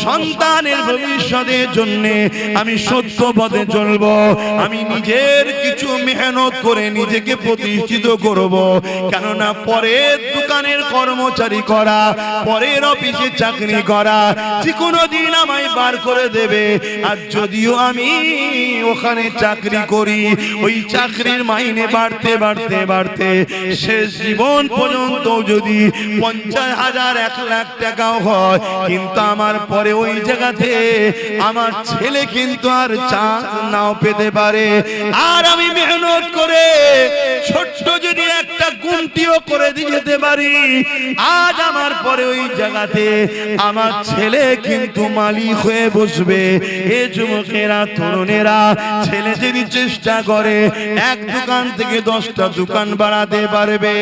সন্তানের ভবিষ্যতের জন্য আমি সত্য পথে চলবো, আমি নিজের কিছু মেহনত করে নিজেকে প্রতিষ্ঠিত করব। কেননা পরের দোকানের কর্মচারী করা, পরের অফিসে চাকরি করা, যে কোনো দিন আমায় বার করে দেবে। আর যদিও আমি ওখানে চাকরি করি, ওই চাকরির মাইনে বাড়তে বাড়তে বাড়তে শেষ জীবন পর্যন্ত যদি 50,000 1 লাখ টাকাও হয়, কিন্তু আমার পরে ওই জায়গাতে আমার ছেলে কিন্তু আর চান্স নাও পেতে পারে। আর আমি মেহনত করে ছোট্ট যদি একটা গুমটিও করে দিয়ে যেতে পারি, আজ আমার পরে ওই জায়গাতে আমার ছেলে কিন্তু মালিক হয়ে বসবে। এ যুবকেরা, তরুণেরা, ছেলে যদি চেষ্টা করে এক দোকান থেকে 10টা দোকান বাড়াতে পারবে।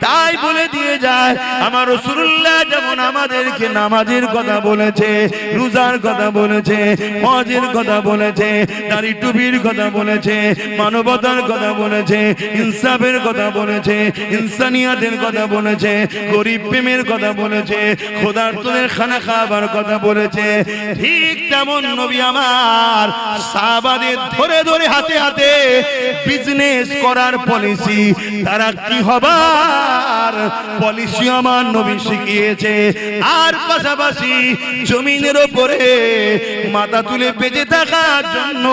তাই বলে দিয়ে যায় আমার রাসূলুল্লাহ যেমন আমাদেরকে নামাজের কথা বলেছে, রোজার কথা বলেছে, হজের কথা বলেছে, দাড়ি টুপির কথা বলেছে, মানবতার কথা বলেছে, ইনসাফের কথা বলেছে, ইনসানিয়াতের কথা বলেছে, গরিব প্রেমের কথা বলেছে, খোদার্তদের খানা খাবার কথা বলেছে। ঠিক তেমন নবী আমার সাহাবাদের ধরে ধরে হাতে হাতে বিজনেস করার পলিসি, তারা কি হবার পলিসি আমার নবী শিখিয়েছে। আর পাশাপাশি জমিনের উপরে মাথা তুলে বেঁচে থাকার জন্য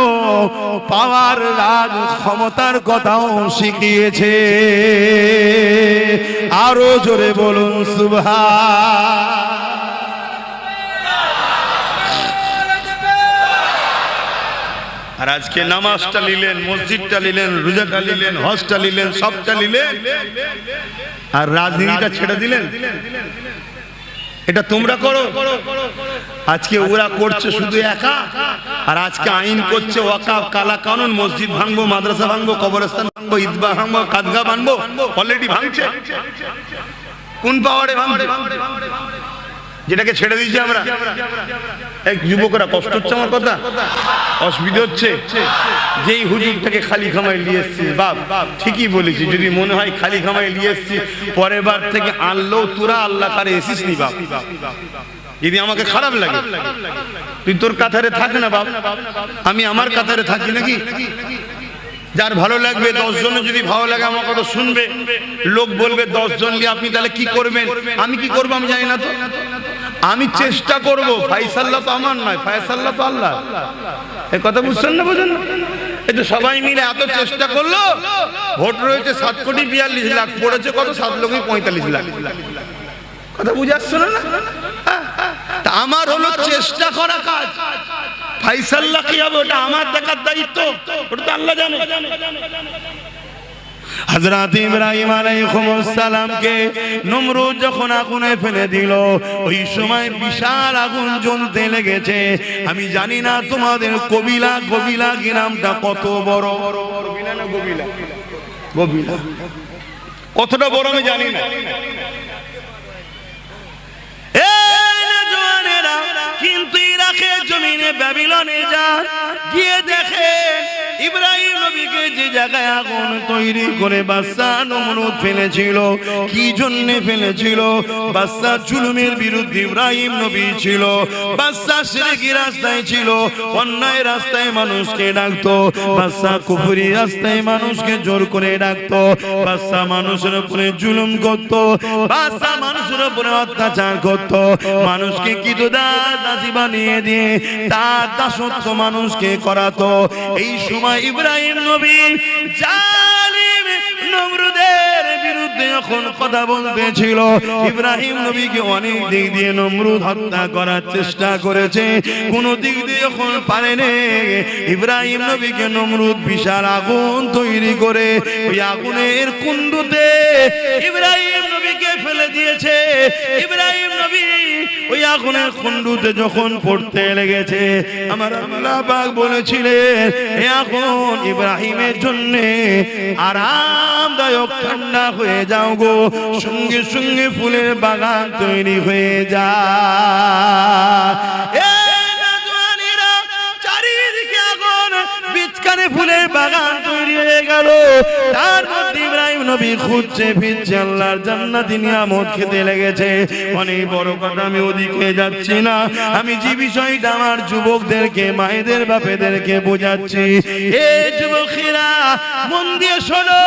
পাওয়ার রাজ ক্ষমতার কথাও শিখিয়েছে। আরো জোরে বলুন সুবহান। আর আজকে নামাজটা নিলেন, মসজিদটা নিলেন, রোজাটা নিলেন, হজটা নিলেন, সবটা নিলেন, আর রাজনীতিটা ছেড়ে দিলেন। এটা তোমরা করো, আজকে ওরা করছে শুধু একা। আর আজকে আইন করছে ওয়াকাফ, কালা কানুন, মসজিদ ভাঙবো, মাদ্রাসা ভাঙবো, কবরস্থান ভাঙবো, ঈদগাহ ভাঙবো, কাদগা ভাঙবো। অলরেডি ভাঙছে। কোন পাওয়ারে ভাঙছে? যেটাকে ছেড়ে দিয়েছি আমরা। এক যুবকরা কষ্ট হচ্ছে আমার কথা, অসুবিধা হচ্ছে। যেই হুজুরটাকে খালি খামাই নিয়ে এসছি, বাপ ঠিকই বলেছি, যদি মনে হয় খালি খামাই নিয়ে এসছি, পরের বার থেকে আনলেও তোরা আল্লাহ তারে এসিস নি বাপ। যদি আমাকে খারাপ লাগে, তুই তোর কাতারে থাক না বাপ, আমি আমার কাতারে থাকি নাকি? যার ভালো লাগবে, 10 জনের যদি ভালো লাগে আমার কথা শুনবে, লোক বলবে 10 জন নিয়ে আপনি তাহলে কি করবেন? আমি কি করবো আমি জানি না তো, আমি চেষ্টা করব। ফায়সালা তো আমার নয়, ফায়সালা তো আল্লাহ। এই কথা বুঝছেন না? বোঝেন? এই তো সবাই মিলে এত চেষ্টা করলো, ভোট রয়েছে 7,42,00,000, পড়েছে কত? 7,45,00,000। কথা বুঝে আসছে না? তা আমার হলো চেষ্টা করা কাজ। ফায়সালা কি হবে ওটা আমার দেখার দায়িত্ব, ওটা তো আল্লাহ জানে। হযরত ইব্রাহিম আলাইহিস সালামকে নমরুদ যখন আগুনে ফেলে দিল, ওই সময় বিশাল আগুন জ্বলতে লেগেছে। আমি জানি না তোমাদের কবিলা গ্রামটা কত বড়। কবিলা না গবিলা? গবিলা কতটা বড় আমি জানি না। কিন্তু ইরাকের জমিনে ব্যাবিলনে যান, গিয়ে দেখেন ইব্রাহিম নবীকে যে জায়গায় আগুন তৈরি করে বাদশা নমরুদ ফেলেছিল, কি জন্য ফেলেছিল? বাদশা জুলুমের বিরুদ্ধে ইব্রাহিম নবী ছিল। বাদশা শিরকি রাস্তায় ছিল, অন্যায় রাস্তায় মানুষকে ডাকতো। বাদশা কুফরি রাস্তায় মানুষকে জোর করে ডাকতো। বাদশা মানুষের উপরে জুলুম করত, বাদশা মানুষের উপরে অত্যাচার করত, মানুষকে কিদুদাসী বানিয়ে দিয়ে তার দাসত্ব মানুষকে করাতো। এই সময় ইব্রাহিম নবী জালিম নমরুদের বিরুদ্ধে যখন কথা বলতেছিল, ইব্রাহিম নবীকে অনেক দিক দিয়ে নমরুদ হত্যা করার চেষ্টা করেছে, কোন দিক দিয়ে যখন পারেনি। ইব্রাহিম নবীকে নমরুদ বিশাল আগুন তৈরি করে ওই আগুনের কুণ্ডুতে ইব্রাহিম নবীকে ফেলে দিয়েছে। ইব্রাহিম নবী ওই আগুনের কুণ্ডুতে যখন পড়তে লেগেছে, আমার আল্লাহ পাক বলেছিলেন এই আগুন ইব্রাহিমের জন্য আরামদায়ক, ঠান্ডা হয়ে যাও গো। সঙ্গে সঙ্গে ফুলের বাগান তৈরি হয়ে যায়। চারিদিকে আগুন, বিচকানে ফুলের বাগান তৈরি হয়ে গেল। তার মধ্যে ইব্রাহিম নবী খুঁজছে ফিরছে, আল্লাহর জান্নাতি নিয়ামত খেতে লেগেছে। অনেক বড় কথা, আমি ওদিকে যাচ্ছি না। আমি যে বিষয়টা আমার যুবকদেরকে, মায়েদের বাপেদেরকে বোঝাচ্ছি, এ যুবকেরা মন দিয়ে শোনো।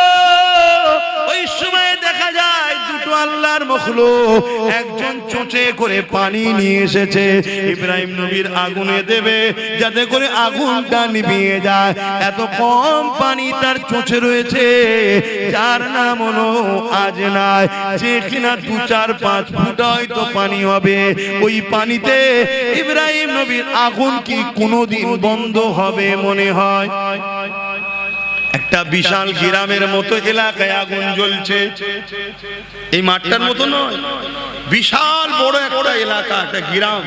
ওই সময় দেখা যায় দুটো আল্লাহর মখলুক, একজন চোঁচে করে পানি নিয়ে এসেছে, ইব্রাহিম নবীর আগুনে দেবে যাতে করে আগুনটা নিভিয়ে যায়। এত কম পানি তার চোঁচে রয়েছে, যার নাম হলো আজনাই, যে কিনা 2-4-5 ফুট হয়তো পানি হবে। ওই পানিতে ইব্রাহিম নবীর আগুন কি কোনোদিন বন্ধ হবে মনে হয়? একটা বিশাল গ্রামের মতো এলাকায় আগুন জ্বলছে, এই মাঠটার মতো নয়, বিশাল বড় একটা এলাকা, একটা গ্রাম,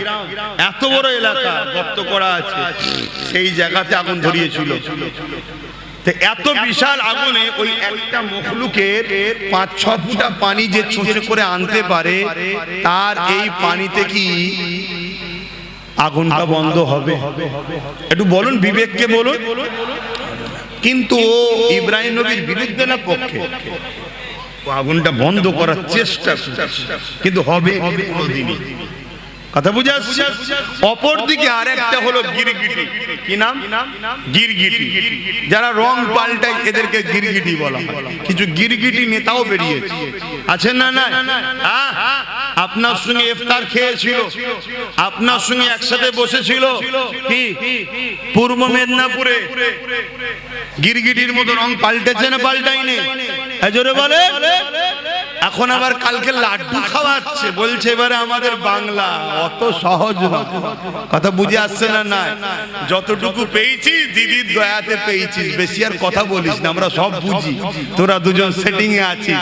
এত বড় এলাকা গর্ত করা আছে, সেই জায়গাতে আগুন ধরিয়েছিল। এত বিশাল আগুনে ওই একটা মখলুকের 5-6 ফুটা পানি যে ছুঁচে করে আনতে পারে, তার এই পানিতে কি আগুনটা বন্ধ হবে? একটু বলুন, বিবেককে বলুন। কিন্তু ও ইব্রাহিম নবীর বিরুদ্ধে না পক্ষে? ও আগুনটা বন্ধ করার চেষ্টা কিন্তু হবে কোনদিনই। কথা বুঝে আসছে? অপর দিকে আরেকটা হলো গিরগিটি। কি নাম? গিরগিটি। যারা রং পাল্টায় এদেরকে গিরগিটি বলা হয়। কিছু গিরগিটি নেতাও বেরিয়েছে, আছেন না? না, আপনার সঙ্গে ইফতার খেয়েছিল, আপনার সঙ্গে একসাথে বসেছিল, কি পূর্ব মেদিনীপুরে গিরগিটির মতো রং পাল্টেছে না পাল্টাইনি? জোরে বলে। এখন আবার কালকে লাড্ডু খাওয়াচ্ছে, বলছে এবারে আমাদের বাংলা। অত সহজ না, কথা বুঝে আসছে না? না, যতটুকু পেয়েছিস দিদির দয়াতে পেয়েছিস, বেশি আর কথা বলিস না, আমরা সব বুঝি। তোরা দুজন সেটিং এ আছিস,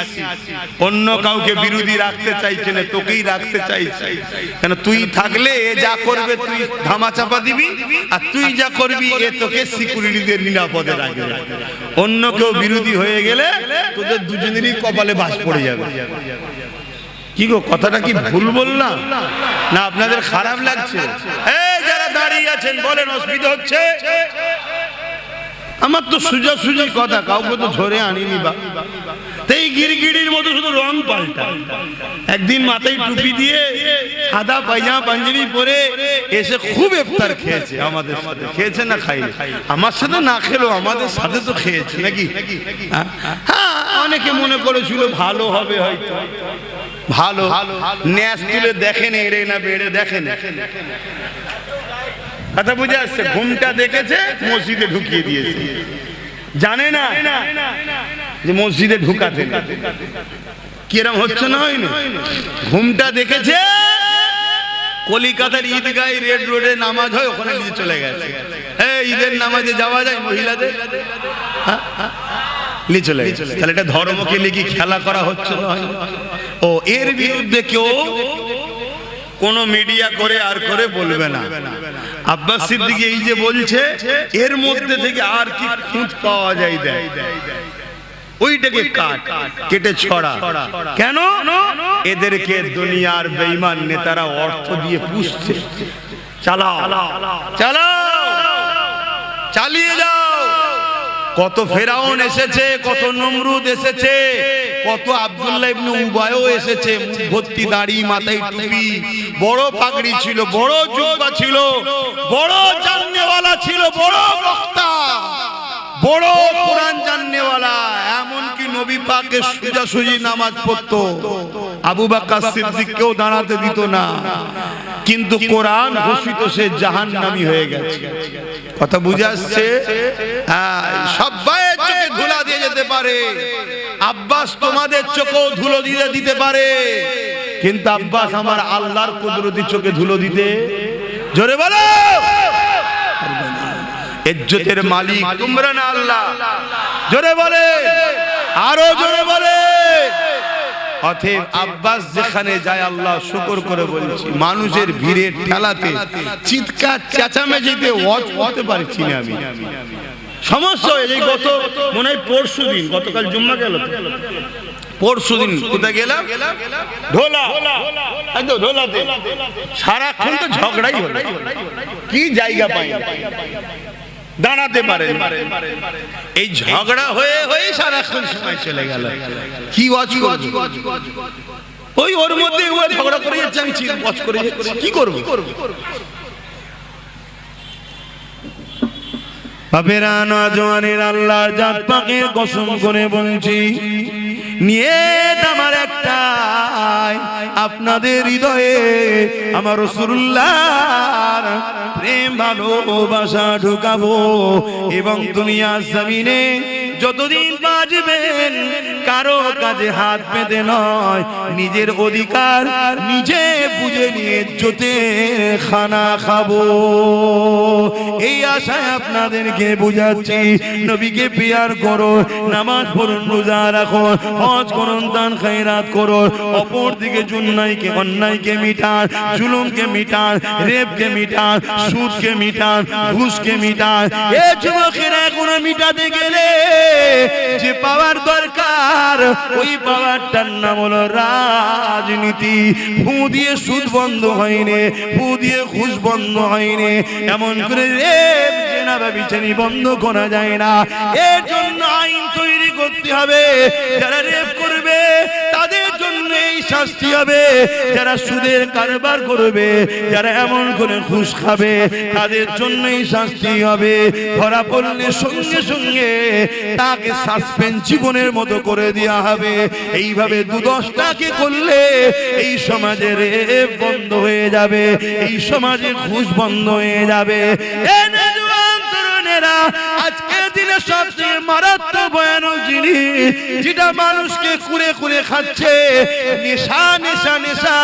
অন্য কাউকে বিরোধী রাখতে চাইছে না, তোকেই রাখতে চাইছে। কেন তুই থাকলে এ যা করবে তুই ধামা চাপা দিবি, আর তুই যা করবি এ তোকে সিকিউরিটিদের নিরাপদে রাখবে। অন্য কেউ বিরোধী হয়ে গেলে তোদের দুজনেরই কপালে বাস পড়ে যাবে। কি গো, কথাটা কি ভুল বললাম না? আপনাদের খারাপ লাগছে? এই যারা দাঁড়িয়ে আছেন বলেন, অসুবিধা হচ্ছে? আমার তো সোজাসুজি কথা, কাউকে তো ধরে আনিনি। বা এই গিরগিটির মতো শুধু রং পাল্টা। একদিন মাথায় টুপি দিয়ে সাদা পায়জামা পাঞ্জাবি পরে এসে খুব ইফতার খেয়েছে আমাদের সাথে। খেয়েছে না খাইনি? আমার সাথে না খেলো, আমাদের সাথে তো খেয়েছে নাকি? হ্যাঁ, অনেকে মনে করেছিল ভালো হবে, হয়তো ভালো ন্যাস তুলে দেখেন এড়ে না বেড়ে দেখেন। কথা বুঝে আসছে? ঘুমটা দেখেছে, মসজিদে ঢুকিয়ে দিয়েছে। জানে না যে মসজিদে ঢুকাতে কিরম হচ্ছে না হয়নি? ঘুমটা দেখেছে, কলিকাতার ঈদগাঁয় রেড রোডে নামাজ হয়, ওখানে নিয়ে চলে গেছে। ঈদের নামাজে যাওয়া যায় মহিলাদের? চলে গেছে। তাহলে এটা ধর্মকে নিয়ে কি খেলা করা হচ্ছে না? ও এর বিরুদ্ধে কেউ কোন মিডিয়া করে আর করে বলবে না। আব্বাস সিদ্দিকী এই যে বলছে, এর মধ্যে থেকে আর কি খুঁত পাওয়া যায় দেয়, ওইটাকে কেটে ছড়া। কেন? এদেরকে দুনিয়ার বেঈমান নেতারা অর্থ দিয়ে পুষছে। চালাও চালাও, চালিয়ে যাও। কত ফেরাউন এসেছে, কত নমরুদ এসেছে, কত আব্দুল্লাহ ইবনে উবায়ও এসেছে। ভর্তি দাড়ি, মাথায় টুপি, বড় পাগড়ি ছিল, বড় জুব্বা ছিল, বড় জাননেওয়ালা ছিল, বড় বক্তা, বড় কোরআন জাননেওয়ালা। এমনকি নবী পাকের সোজাসুজি নামাজ পড়তো, আবু বকর সিদ্দিককেও দাঁড়াতে দিত না। কিন্তু কোরআন ঘোষিত সে জাহান্নামী হয়ে গেছে। কথা বুঝে আসছে? সবাই চোখে ধুলা দিয়ে যেতে পারে, আব্বাস তোমাদের চোখেও ধুলো দিয়ে দিতে পারে, কিন্তু আব্বাস আমার আল্লাহর কুদরতি চোখে ধুলো দিতে, জোরে বলো, ইজ্জতের মালিক তোমরা না আল্লাহ। জোরে বলে, আরো জোরে বলে। অতএব আব্বাস যেখানে যায়, আল্লাহ শুকর করে বলছি, মানুষের ভিড়ের ঠেলাতে চিৎকার চেঁচামেচিতে ওয়াজ করতে পারছি না আমি। সমস্যা হয়ে যায়। গত মনে হয় পরশু দিন, গতকাল জুম্মা গেল, পরশু দিন কোথায় গেলাম? ঢোলা, একদম ঢোলাতে সারাক্ষণ তো ঝগড়াই হলো, কি জায়গা পাই দাঁড়াতে পারে। এই ঝগড়া হয়ে হয়ে সারাক্ষণ সময় চলে গেল। কি ওয়াজ করব? ওই ওর মধ্যে ঝগড়া করে যাচ্ছে, আমি ওয়াজ করে যাচ্ছি, কি করব? বাপেরা, নওজওয়ানের আল্লাহর জাত পাকের কসম করে বলছি, নিয়ত আমার একটাই, আপনাদের হৃদয়ে আমার রাসূলুল্লাহর প্রেম ভালোবাসা ঢুকাবো, এবং দুনিয়ার জমিনে যতদিন বাঁচবেন কারো কাজে হাত পেতে নয়, নিজের অধিকার নিজে বুঝে নিয়ে ইজ্জতের খানা খাবো। এই আশায় আপনাদেরকে বুঝাচ্ছি, নবীকে প্রিয়ার করো, নামাজ পড়ুন, রোজা রাখুন, হজ করুন, দান খায়রাত করুন। অপর দিকে জুন্নাইকে, অন্যায়কে মিটান, জুলুমকে মিটান, রেপকে মিটান, সুদকে মিটান, ঘুষকে মিটান। এ যুবকেরা এখন মিটাতে গেলে যে পাওয়ার দরকার, ওই পাওয়ারটার নাম হলো রাজনীতি। ফু দিয়ে সুদ বন্ধ হয়নি, ফু দিয়ে ঘুষ বন্ধ হয়নি, এমন করে রেপ জেনা ব্যভিচারী বন্ধ করা যায় না। এর জন্য আইন তৈরি করতে হবে। যারা রেপ করবে তাদের জন্য এই শাস্তি হবে। যারা সুদের কারবার করবে, যারা এমন করে ঘুষ খাবে, তাদের জন্য এই শাস্তি হবে। ধরা পড়লে সঙ্গে সঙ্গে তাকে সাসপেন্ড জীবনের মতো করে দেওয়া হবে। এইভাবে 2-10টাকে করলে এই সমাজে রেপ বন্ধ হয়ে যাবে, এই সমাজে ঘুষ বন্ধ হয়ে যাবে। আজকের দিনে সবচেয়ে মারাত্মক ভয়ানক জিনিস যেটা মানুষকে কুড়ে কুড়ে খাচ্ছে, নেশা নেশা নেশা।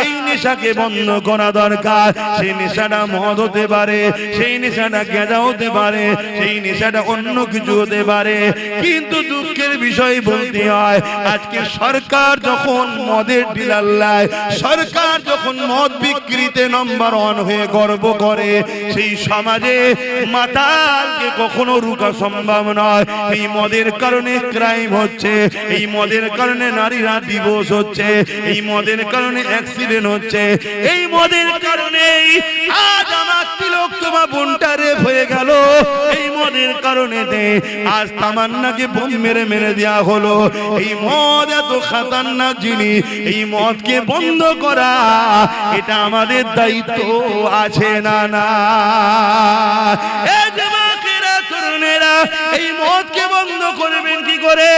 এই নেশাকে বন্ধ করা দরকার। সেই নেশাটা মদ হতে পারে, সেই নেশাটা গাঁজা হতে পারে, সেই নেশাটা অন্য কিছু হতে পারে। কিন্তু দুঃখের বিষয় বলতে হয়, আজকে সরকার যখন মদের ডিলার লায়, সরকার যখন মদ বিক্রিতে নাম্বার 1 হয়ে গর্ব করে, সেই সমাজে মাতালকে কখনো রুখা সম্ভব নয়। এই মদের কারণে ক্রাইম হচ্ছে, এই মদের কারণে নারীরা ডিভোর্স হচ্ছে, এই মদের কারণে অ্যাক্সিডেন্ট হচ্ছে, এই মদের কারণেই আজ আমার তিলক তোমার বোনটা রেপ হয়ে গেল। এই মদের কারণে আজ তামান্নাকে বোম মেরে মেরে দেওয়া হলো। এই মদ এত খাতারনাক জিনিস, এই মদকে বন্ধ করা এটা আমাদের দায়িত্ব আছে না না? এই মদকে বন্ধ করবেন কি করে?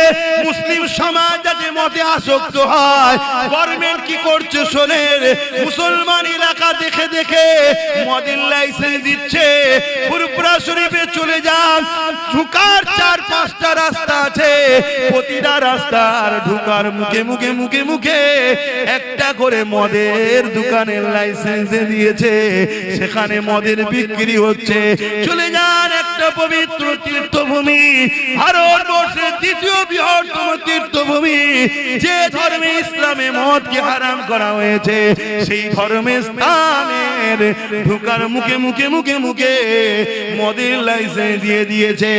মুসলিম সমাজ যাতে মদে আসক্ত হয়, গভর্নমেন্ট কি করছে শোনেন। মুসলমান এলাকা দেখে দেখে মদের লাইসেন্স দিচ্ছে। ফুরফুরা শরীফে চলে যান, ঢুকার 4-5টা রাস্তা আছে, প্রতিটা রাস্তার ঢুকার মুখে মুখে মুখে মুখে একটা করে মদের দোকানের লাইসেন্স দিয়েছে। সেখানে মদের বিক্রি হচ্ছে। চলে যান একটা পবিত্র তীর্থভূমি, ভারতবর্ষের 2য় বৃহত্তম তীর্থভূমি, যে ধর্মে ইসলামে মদকে হারাম করা হয়েছে, সেই ধর্মের স্থানের ঢুকার মুখে মুখে মুখে মুখে মদের লাইসেন্স দিয়ে দিয়েছে।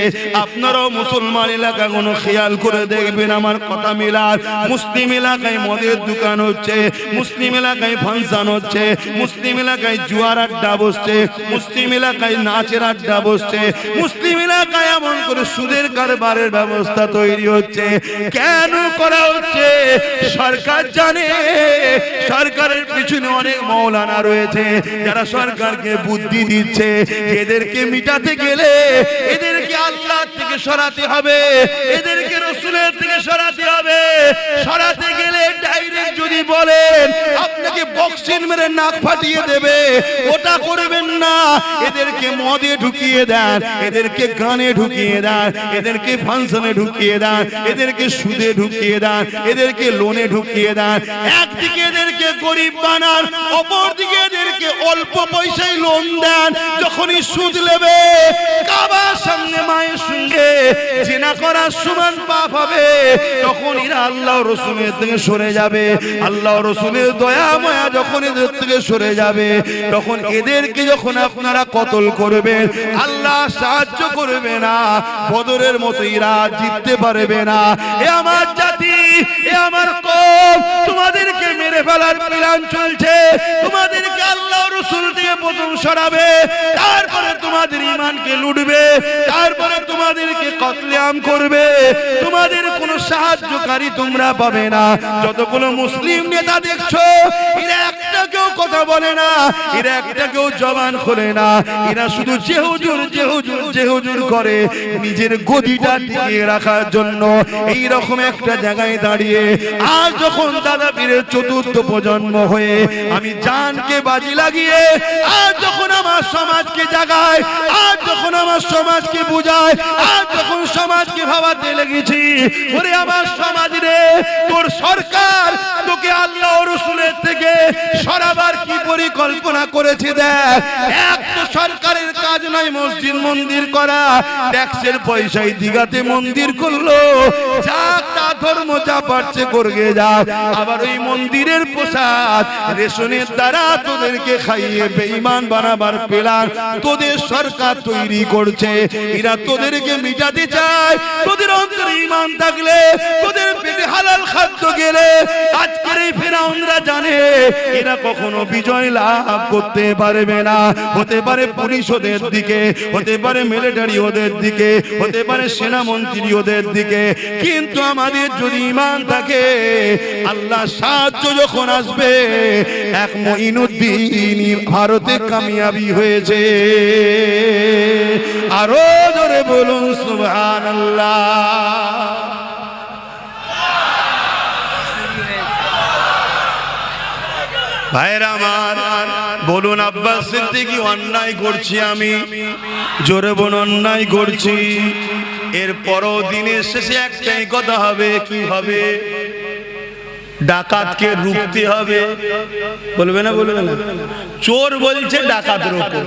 আপনারাও মুসলমান এলাকা কোনো খেয়াল করে দেখবেন, আমার কথা মিলার। মুসলিম এলাকায় মদের দোকান হচ্ছে, মুসলিম এলাকায় ফাংশন হচ্ছে, মুসলিম এলাকায় জুয়ার আড্ডা বসছে, মুসলিম এলাকায় নাচের আড্ডা বসছে, মুসলিম এলাকায় এমন করে সুদের কারবারের ব্যবস্থা তৈরি হচ্ছে। কেন করা হচ্ছে? সরকার জানে। সরকারের পিছনে অনেক মাওলানা রয়েছে যারা সরকারকে বুদ্ধি দিচ্ছে, এদেরকে মিটাতে গেলে এদেরকে আল্লাহ থেকে সরাতে হবে, এদেরকে রসুলের থেকে সরাতে হবে। সরাতে গেলে ডাইরেক্ট যদি বলেন আপনাকে বক্সিং মেরে নাক ফাটিয়ে দেবে, ওটা করবেন না। এদেরকে মদে ঢুকিয়ে দেন, এদেরকে গানে ঢুকিয়ে দেন, এদেরকে ফাংশনে ঢুকিয়ে দেন, এদেরকে সুদে ঢুকিয়ে দেন, এদেরকে লোনে ঢুকিয়ে দেন। একদিকে এদেরকে গরিব বানান, অপরদিকে এদেরকে অল্প পয়সায় লোন দেন। যখনই সুদ নেবে, কাবার সামনে মায়ের সঙ্গে জিনা করার সমান পাপ হবে, তখন এরা আল্লাহ রসুলের থেকে সরে যাবে। আল্লাহ রসুলের দয়া মায়া যখন এদের থেকে সরে যাবে, তখন এদেরকে যখন আপনারা কতল করবেন, আল্লাহ সাহায্য করবে না। বদরের মতো এরা জিততে পারবে না। এ আমার জাতি, এ আমার কওম, তোমাদেরকে মেরে ফেলার প্ল্যান চলছে। তোমাদেরকে আল্লাহ রসুল থেকে প্রথম সরাবে, তারপরে তোমাদের ঈমানকে লুটবে, তারপরে তোমাদেরকে কতলেআম করবে। তোমাদের কোনো সাহায্যকারী তোমরা পাবে না। যতগুলো মুসলিম নেতা দেখছো, এরা একটা কেউ কথা বলে না, এরা একটা কেউ জবান খোলে না। এরা শুধু যে হুজুর যে হুজুর যে হুজুর করে নিজের গদিটা টিকিয়ে রাখার জন্য। এই রকম একটা জায়গায় দাঁড়িয়ে আজ যখন দাদা পীরের 4র্থ প্রজন্ম হয়ে আমি জানকে বাজি লাগিয়ে আজ যখন আমার সমাজকে জাগায়, আজ যখন আমার সমাজকে বুঝায়, আজ যখন সমাজকে ভাবাতে লেগেছি, ওরে আমার সমাজ রে, তোর সরকার তোকে আল্লাহ রসুলের থেকে সরাবার কি পরিকল্পনা করেছে দেখ। এক তো সরকারের কাজ নয় মসজিদ মন্দির করা, ট্যাক্সের পয়সায় দিঘাতে মন্দির করলো, যাক তা ধর্ম যা পারছে করগে যাক। আবার ওই মন্দিরের প্রসাদ রেশনের দ্বারা তোদেরকে খাইয়ে বেঈমান বানাবার প্ল্যান তোদের সরকার তৈরি করছে। এরা তোদেরকে মিটাতে চায়। তোদের অন্তরে ঈমান থাকলে, তোদের পেটে হালাল খাদ্য গেলে আজকের এই ফেরাউনরা জানে এরা কখনো বিজয় লাভ করতে পারবে না। হতে পারে পুলিশ ওদের দিকে, হতে পারে মিলিটারি ওদের দিকে, হতে পারে সেনামন্ত্রী ওদের দিকে, কিন্তু আমাদের যদি ঈমান থাকে আল্লাহ সাহায্য যখন আসবে, এক মঈনুদ্দিন ভারতে কামিয়াবি হয়েছে। আরো জোরে বলুন সুবহানাল্লাহ। ভাইরা আমার, বলুন আব্বাস সিদ্দিকী অন্যায় করছি আমি, জোরে বলুন অন্যায় করছি। এর পরও দিনের শেষে একটাই কথা হবে, কি হবে? ডাকাতকে রুখতে হবে। বলবে না? বলবে না? চোর বলছে ডাকাত রোকো।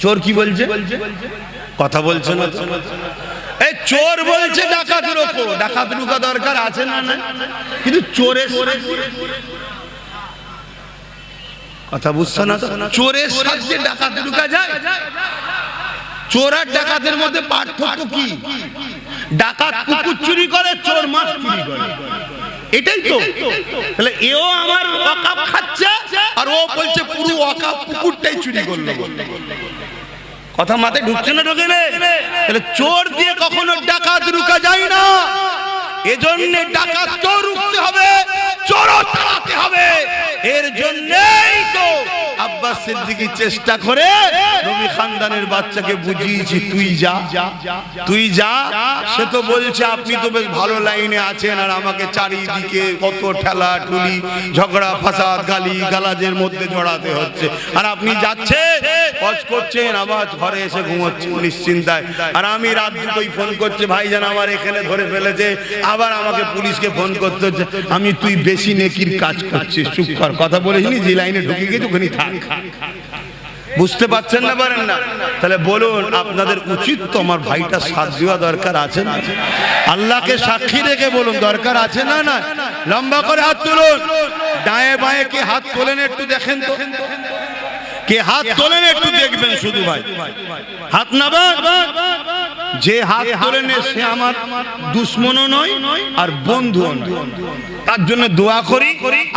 চোর কি বলছে? কথা বলছে না? এই চোর বলছে ডাকাত রোকো। ডাকাত রুকা দরকার আছে না? না, কিন্তু চোরের কথা বুঝছো না? চোরের সাথে ডাকাত ঢুকা যায়? চোর আর ডাকাতের মধ্যে পার্থক্য কি? ডাকাত কুকুর চুরি করে, চোর মাছ চুরি করে, এটাই তো। তাহলে এও আমার ওয়াকাফ খাচ্ছে আর ও বলছে পুরো ওয়াকাফ কুকুরটাই চুরি করলো। কথা মাথায় ঢুকছে না? ঢোকে না? তাহলে চোর দিয়ে কখনো ডাকাত রুকা যায় না। এজন্য ডাকাত চোর রুখতে হবে, চোরও তাড়াতে হবে। এর জন্যই তো আব্বাস সিদ্দিকী চেষ্টা করে নবী খানদানের বাচ্চাকে বুঝিয়েছি, তুই যা, তুই যা। সে তো বলছে আপনি তো বেশ ভালো লাইনে আছেন, আর আমাকে চারিদিকে কত ঠেলা ঠুলি, ঝগড়া ফাসাদ, গালি গালাজের মধ্যে জড়াতে হচ্ছে, আর আপনি যাচ্ছেন, হজ করছেন, আবার ঘরে এসে ঘুমোচ্ছেন নিশ্চিন্তায়। আর আমি রাত দুটোই ফোন করছে, ভাইজান আমার এখানে ধরে ফেলেছে, আবার আমাকে পুলিশকে ফোন করতে হচ্ছে। আমি তুই বেশি নেকির কাজ করছিস, চুপ কর। কথা বলিসনি, যে লাইনে ঢুকে গেছে ওখানে থাক। বুঝতে পারছেন না? পারেন না? তাহলে বলুন আপনাদের উচিত তো আমার ভাইটা সাথ দেওয়া দরকার আছে না? আল্লাহকে সাক্ষী রেখে বলুন দরকার আছে না? না, লম্বা করে হাত তুলুন। ডায়ে বায়ে কে হাত তোলেন একটু দেখেন তো, কে হাত তোলেন একটু দেখবেন শুধু। ভাই হাত নামান। যে হাত তোলেন সে আমার দুশ্মনও নয় আর বন্ধুও নয়। তার জন্য দোয়া করি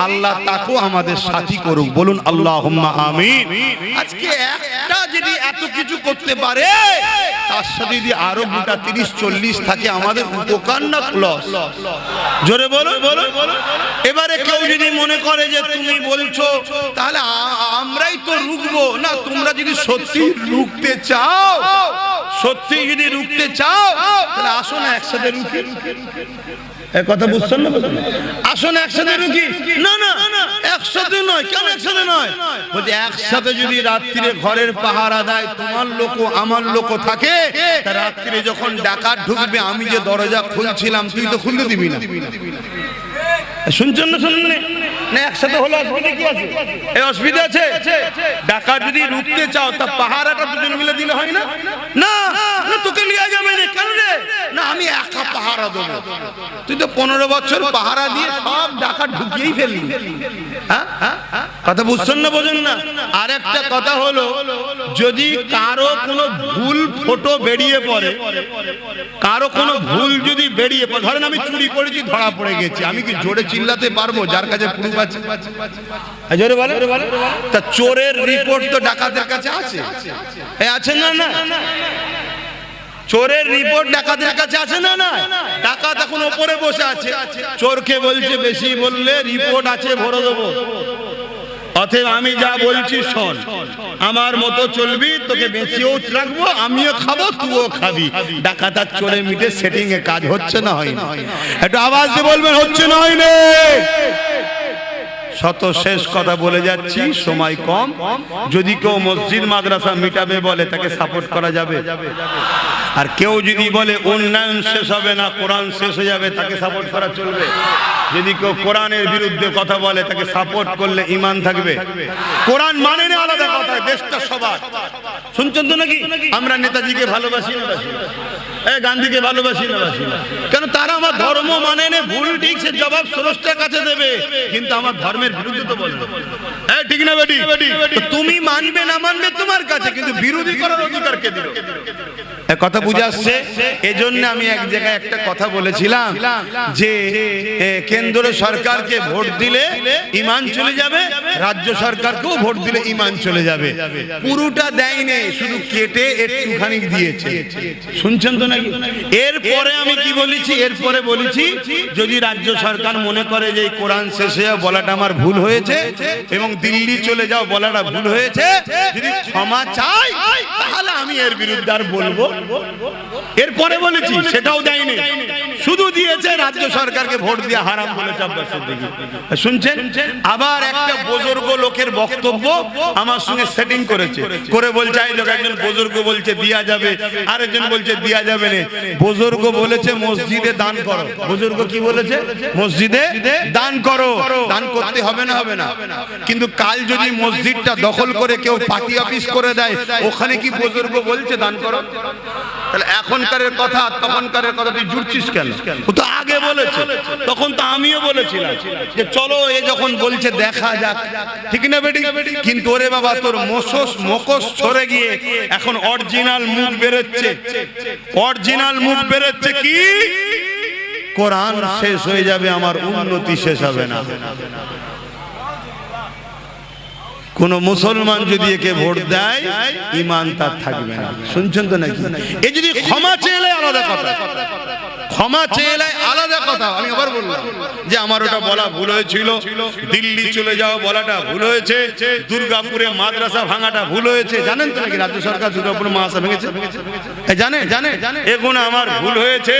আল্লাহ তাকেও আমাদের সাথী করুক। বলুন আল্লাহুম্মা আমিন। আজকে একটা যদি এত কিছু করতে পারে, তার সাথে যদি আরো গোটা 30-40 থাকে, আমাদের উপকার না লস? জোরে বলুন। এবারে কেউ যদি মনে করে যে তুমি বলছো তাহলে আমরাই তো রুখবো না, তোমরা যদি সত্যি রুখতে চাও, সত্যি যদি রুখতে চাও, তাহলে আসো না একসাথে রুখি। কথা বুঝছেন না? আসুন একসাথে রুখি। না না, একসাথে নয়। কেন একসাথে নয়? বলছে একসাথে যদি রাত্রিরে ঘরের পাহারা দেয়, তোমার লোক আমার লোক থাকে, তা রাত্রিরে যখন ডাকাত ঢুকবে, আমি যে দরজা খুলছিলাম তুই তো খুলতে দিবি না। শুনছেন না? শুনুন না, একসাথে হলো অসুবিধা কি আছে? এই অসুবিধা আছে? ডাকাত যদি রুখতে চাও, তা পাহারাটা দুজন মিলে দিলে হয় না? না, তোকে লিয়া যাবে না। কেন রে? না, আমি একা পাহারা দেবো। তুই তো 15 বছর পাহারা দিয়ে সব ডাকাত ঢুকিয়েই ফেললি। হ্যাঁ, কথা বুঝছেন না? বোঝেন না? আর একটা কথা হলো, যদি কারো কোনো ভুল ফটো বেরিয়ে পড়ে, কারো কোনো ভুল যদি বেরিয়ে পড়ে, ধরেন আমি চুরি করেছি, ধরা পড়ে গেছি, আমি কি জোরে চিল্লাতে পারবো যার কাছে প্রুফ আছে? জোরে বলে। তা চোরের রিপোর্ট তো ডাকাতের কাছে আছে, আছে না? না, চোরের রিপোর্ট ডাকাতের কাছে আছে না? না, ডাকাত এখন উপরে বসে আছে, চোরকে বলছে বেশি বললে রিপোর্ট আছে, ভরে দেবো। অতএব আমি যা বলছি শোন, আমার মতো চলবি, তোকে বেঁচেও রাখবো, আমিও খাবো, তুইও খাবি। ডাকাত আর চোরে মিটে সেটিং এ কাজ হচ্ছে না? হয় না? একটু আওয়াজ দিয়ে বলবেন হচ্ছে না? হয় না? শত শেষ কথা বলে যাচ্ছি, সময় কম। যদি কেউ মসজিদ মাদ্রাসা মিটাবে বলে, তাকে সাপোর্ট করা যাবে। আর কেউ যদি বলে উন্নয়ন শেষ হবে না, কোরআন শেষ হয়ে যাবে, তাকে সাপোর্ট করা চলবে। যদি কেউ কোরআনের বিরুদ্ধে কথা বলে, তাকে সাপোর্ট করলে ঈমান থাকবে। কোরআন মানে না আলাদা কথা, দেশটা সবার। শুনছেন তো নাকি? আমরা নেতাজিকে ভালোবাসি না বাসি না? গান্ধীকে ভালোবাসি না বাসি না? কেন? তারা আমার ধর্ম মানে না, ভুল ঠিক সে জবাব স্রষ্টার কাছে দেবে, কিন্তু আমার ধর্মের বিরুদ্ধে তো বলবে। ঠিক না বেটি? তুমি মানবে না মানবে তোমার কাছে, কিন্তু বিরোধী করার অধিকার কে দিল? কথা বুঝে আসছে? এজন্য আমি এক জায়গায় একটা কথা বলেছিলাম যে কেন্দ্র সরকারকে ভোট দিলে ঈমান চলে যাবে, রাজ্য সরকারকেও ভোট দিলে ঈমান চলে যাবে। পুরোটা দেয়নি, শুধু কেটে একটুখানি দিয়েছে। শুনছেন তো নাকি? এরপরে আমি কি বলেছি? এরপরে বলেছি যদি রাজ্য সরকার মনে করে যে এই কোরআন শেষে বলাটা আমার ভুল হয়েছে এবং দিল্লি চলে যাও বলাটা ভুল হয়েছে, যদি ক্ষমা চাই তাহলে আমি এর বিরুদ্ধে আর বলবো। এরপরে বলেছি সেটাও দেয়নি, শুধু দিয়েছে রাজ্য সরকারকে ভোট দিয়ে হারাম বলেছে আব্বাস সিদ্দিকী। শুনছেন? আবার একটা বুজুর্গ লোকের বক্তব্য আমার সঙ্গে সেটিং করেছে, করে বলছে এই লোক, একজন বুজুর্গ বলছে দিয়া যাবে, আরেকজন বলছে দিয়া যাবে না। বুজুর্গ বলেছে মসজিদে দান করো। বুজুর্গ কি বলেছে? মসজিদে দান করো। দান করতে হবে না? হবে না। কিন্তু কাল যদি মসজিদটা দখল করে কেউ পার্টি অফিস করে দেয়, ওখানে কি বুজুর্গ বলছে দান করো? তাহলে এখনকার কথা তখনকার কথা তুই জুড়ছিস কেন? ও তো আগে বলেছে, তখন তো আমিও বলেছিলাম যে চলো এ যখন বলছে দেখা যাক, ঠিক না বেটি? কিন্তু ওরে বাবা, তোর মুখোশ ছড়ে গিয়ে এখন অরিজিনাল মুখ বেরোচ্ছে। অরিজিনাল মুখ বেরোচ্ছে কি? কোরআন শেষ হয়ে যাবে, আমার উন্নতি শেষ হবে না। কোন মুসলমান যদি একে ভোট দেয়, ঈমান তার থাকবে না। শুনছেন তো নাকি? এ যদি ক্ষমা চেয়ে আলাদা কথা, ক্ষমা চেয়ে আলাদা কথা। আমি আবার বললাম যে আমার ওটা বলা ভুল হয়েছিল, দিল্লি চলে যাও বলাটা ভুল হয়েছে, দুর্গাপুরে মাদ্রাসা ভাঙাটা ভুল হয়েছে। জানেন তো নাকি রাজ্য সরকার দুর্গাপুরে মাদ্রাসা ভেঙেছে? জানে এগুলো আমার ভুল হয়েছে,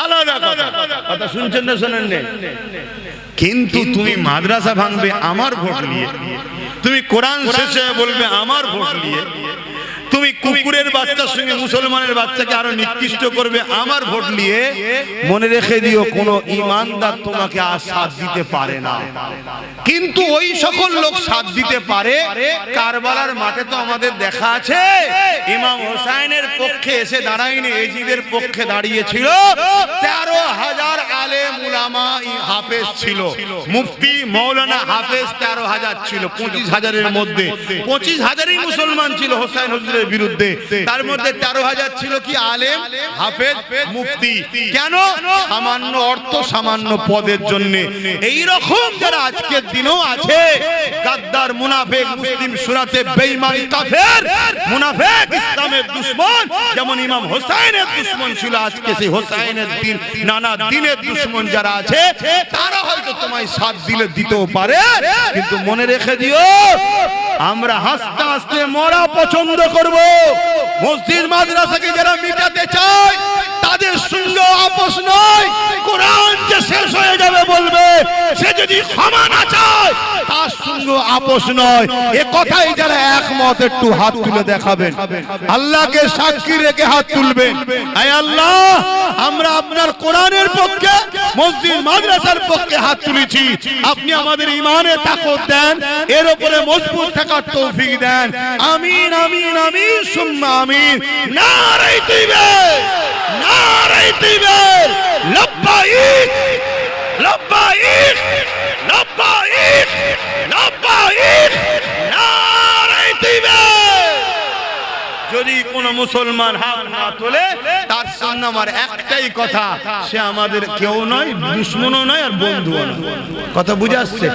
আলাদা কথা। কথা শুনছেন না শোনেন? কিন্তু তুমি মাদ্রাসা ভাঙবে আমার ভোট নিয়ে, তুমি কোরআন শেষে বলবে আমার ভোট নিয়ে, তুমি কুকুরের বাচ্চার সঙ্গে মুসলমানের বাচ্চাকে আরো নিকৃষ্ট করবে আমার ভোট নিয়ে, মনে রেখে দিও কোন ঈমানদার তোমাকে আর সাথ দিতে পারে না। কিন্তু ওই সকল লোক সাথ দিতে পারে। কারবালার মাঠে তো আমাদের দেখা আছে, ইমাম হোসাইনের পক্ষে এসে দাঁড়ায়নি, এজিদের পক্ষে দাঁড়িয়েছিল 13,000 আলেম উলামা হাফেজ ছিল, মুফতি মৌলানা হাফেজ 13,000 ছিল। 25,000-এর মধ্যে 25,000ই মুসলমান ছিল হোসাইন হুজুরের বিরুদ্ধে। তার মধ্যে 13,000 ছিল কি আলেম, হাফেজ, মুফতি। কেন? সামান্য অর্থ, সামান্য পদের জন্য। এই রকম যারা আজকের দিনেও আছে, গাদ্দার, মুনাফিক, মুসলিম সুরাতে বেঈমান, কাফের, মুনাফিক, ইসলামের দুশমন, যেমন ইমাম হোসাইনের দুশমন ছিল, আজকে সেই হোসাইনের দিন নানা দিনের দুশমন যারা আছে, তারা হয়তো তোমায় সাথ দিলে দিতেও পারে, কিন্তু মনে রেখে দিও আমরা হাসতে হাসতে মরা পছন্দ করব। মসজিদ মাদ্রাসাকে যারা মিটাতে চায় তাদের সঙ্গে আপোষ নয়। কোরআন যে শেষ হয়ে যাবে বলবে, সে যদি ক্ষমা না চায় তার সঙ্গে আপোষ নয়। এ কথাই যারা একমত একটু হাত তুলে দেখাবেন, আল্লাহকে সাক্ষী রেখে হাত তুলবেন। আয় আল্লাহ, আমরা আপনার কোরআনের পক্ষে, মসজিদ মাদ্রাসার পক্ষে হাত তুলেছি। আপনি আমাদের ঈমানে তাকত দেন, এর উপরে মজবুত থাকার তৌফিক দেন। আমিন আমিন আমিন সুম্মা আমিন। নারে তাকবীর, নারে তাকবীর, লব্বাইক লব্বাইক লব্বাইক লব্বাইক, নারে তাকবীর। যদি কোন মুসলমান হাত না তোলে, তার সামনে আমার একটাই কথা, সে আমাদের কেউ নয়, দুশমনও নয় আর বন্ধুও নয়। কথা বুঝে আসছে?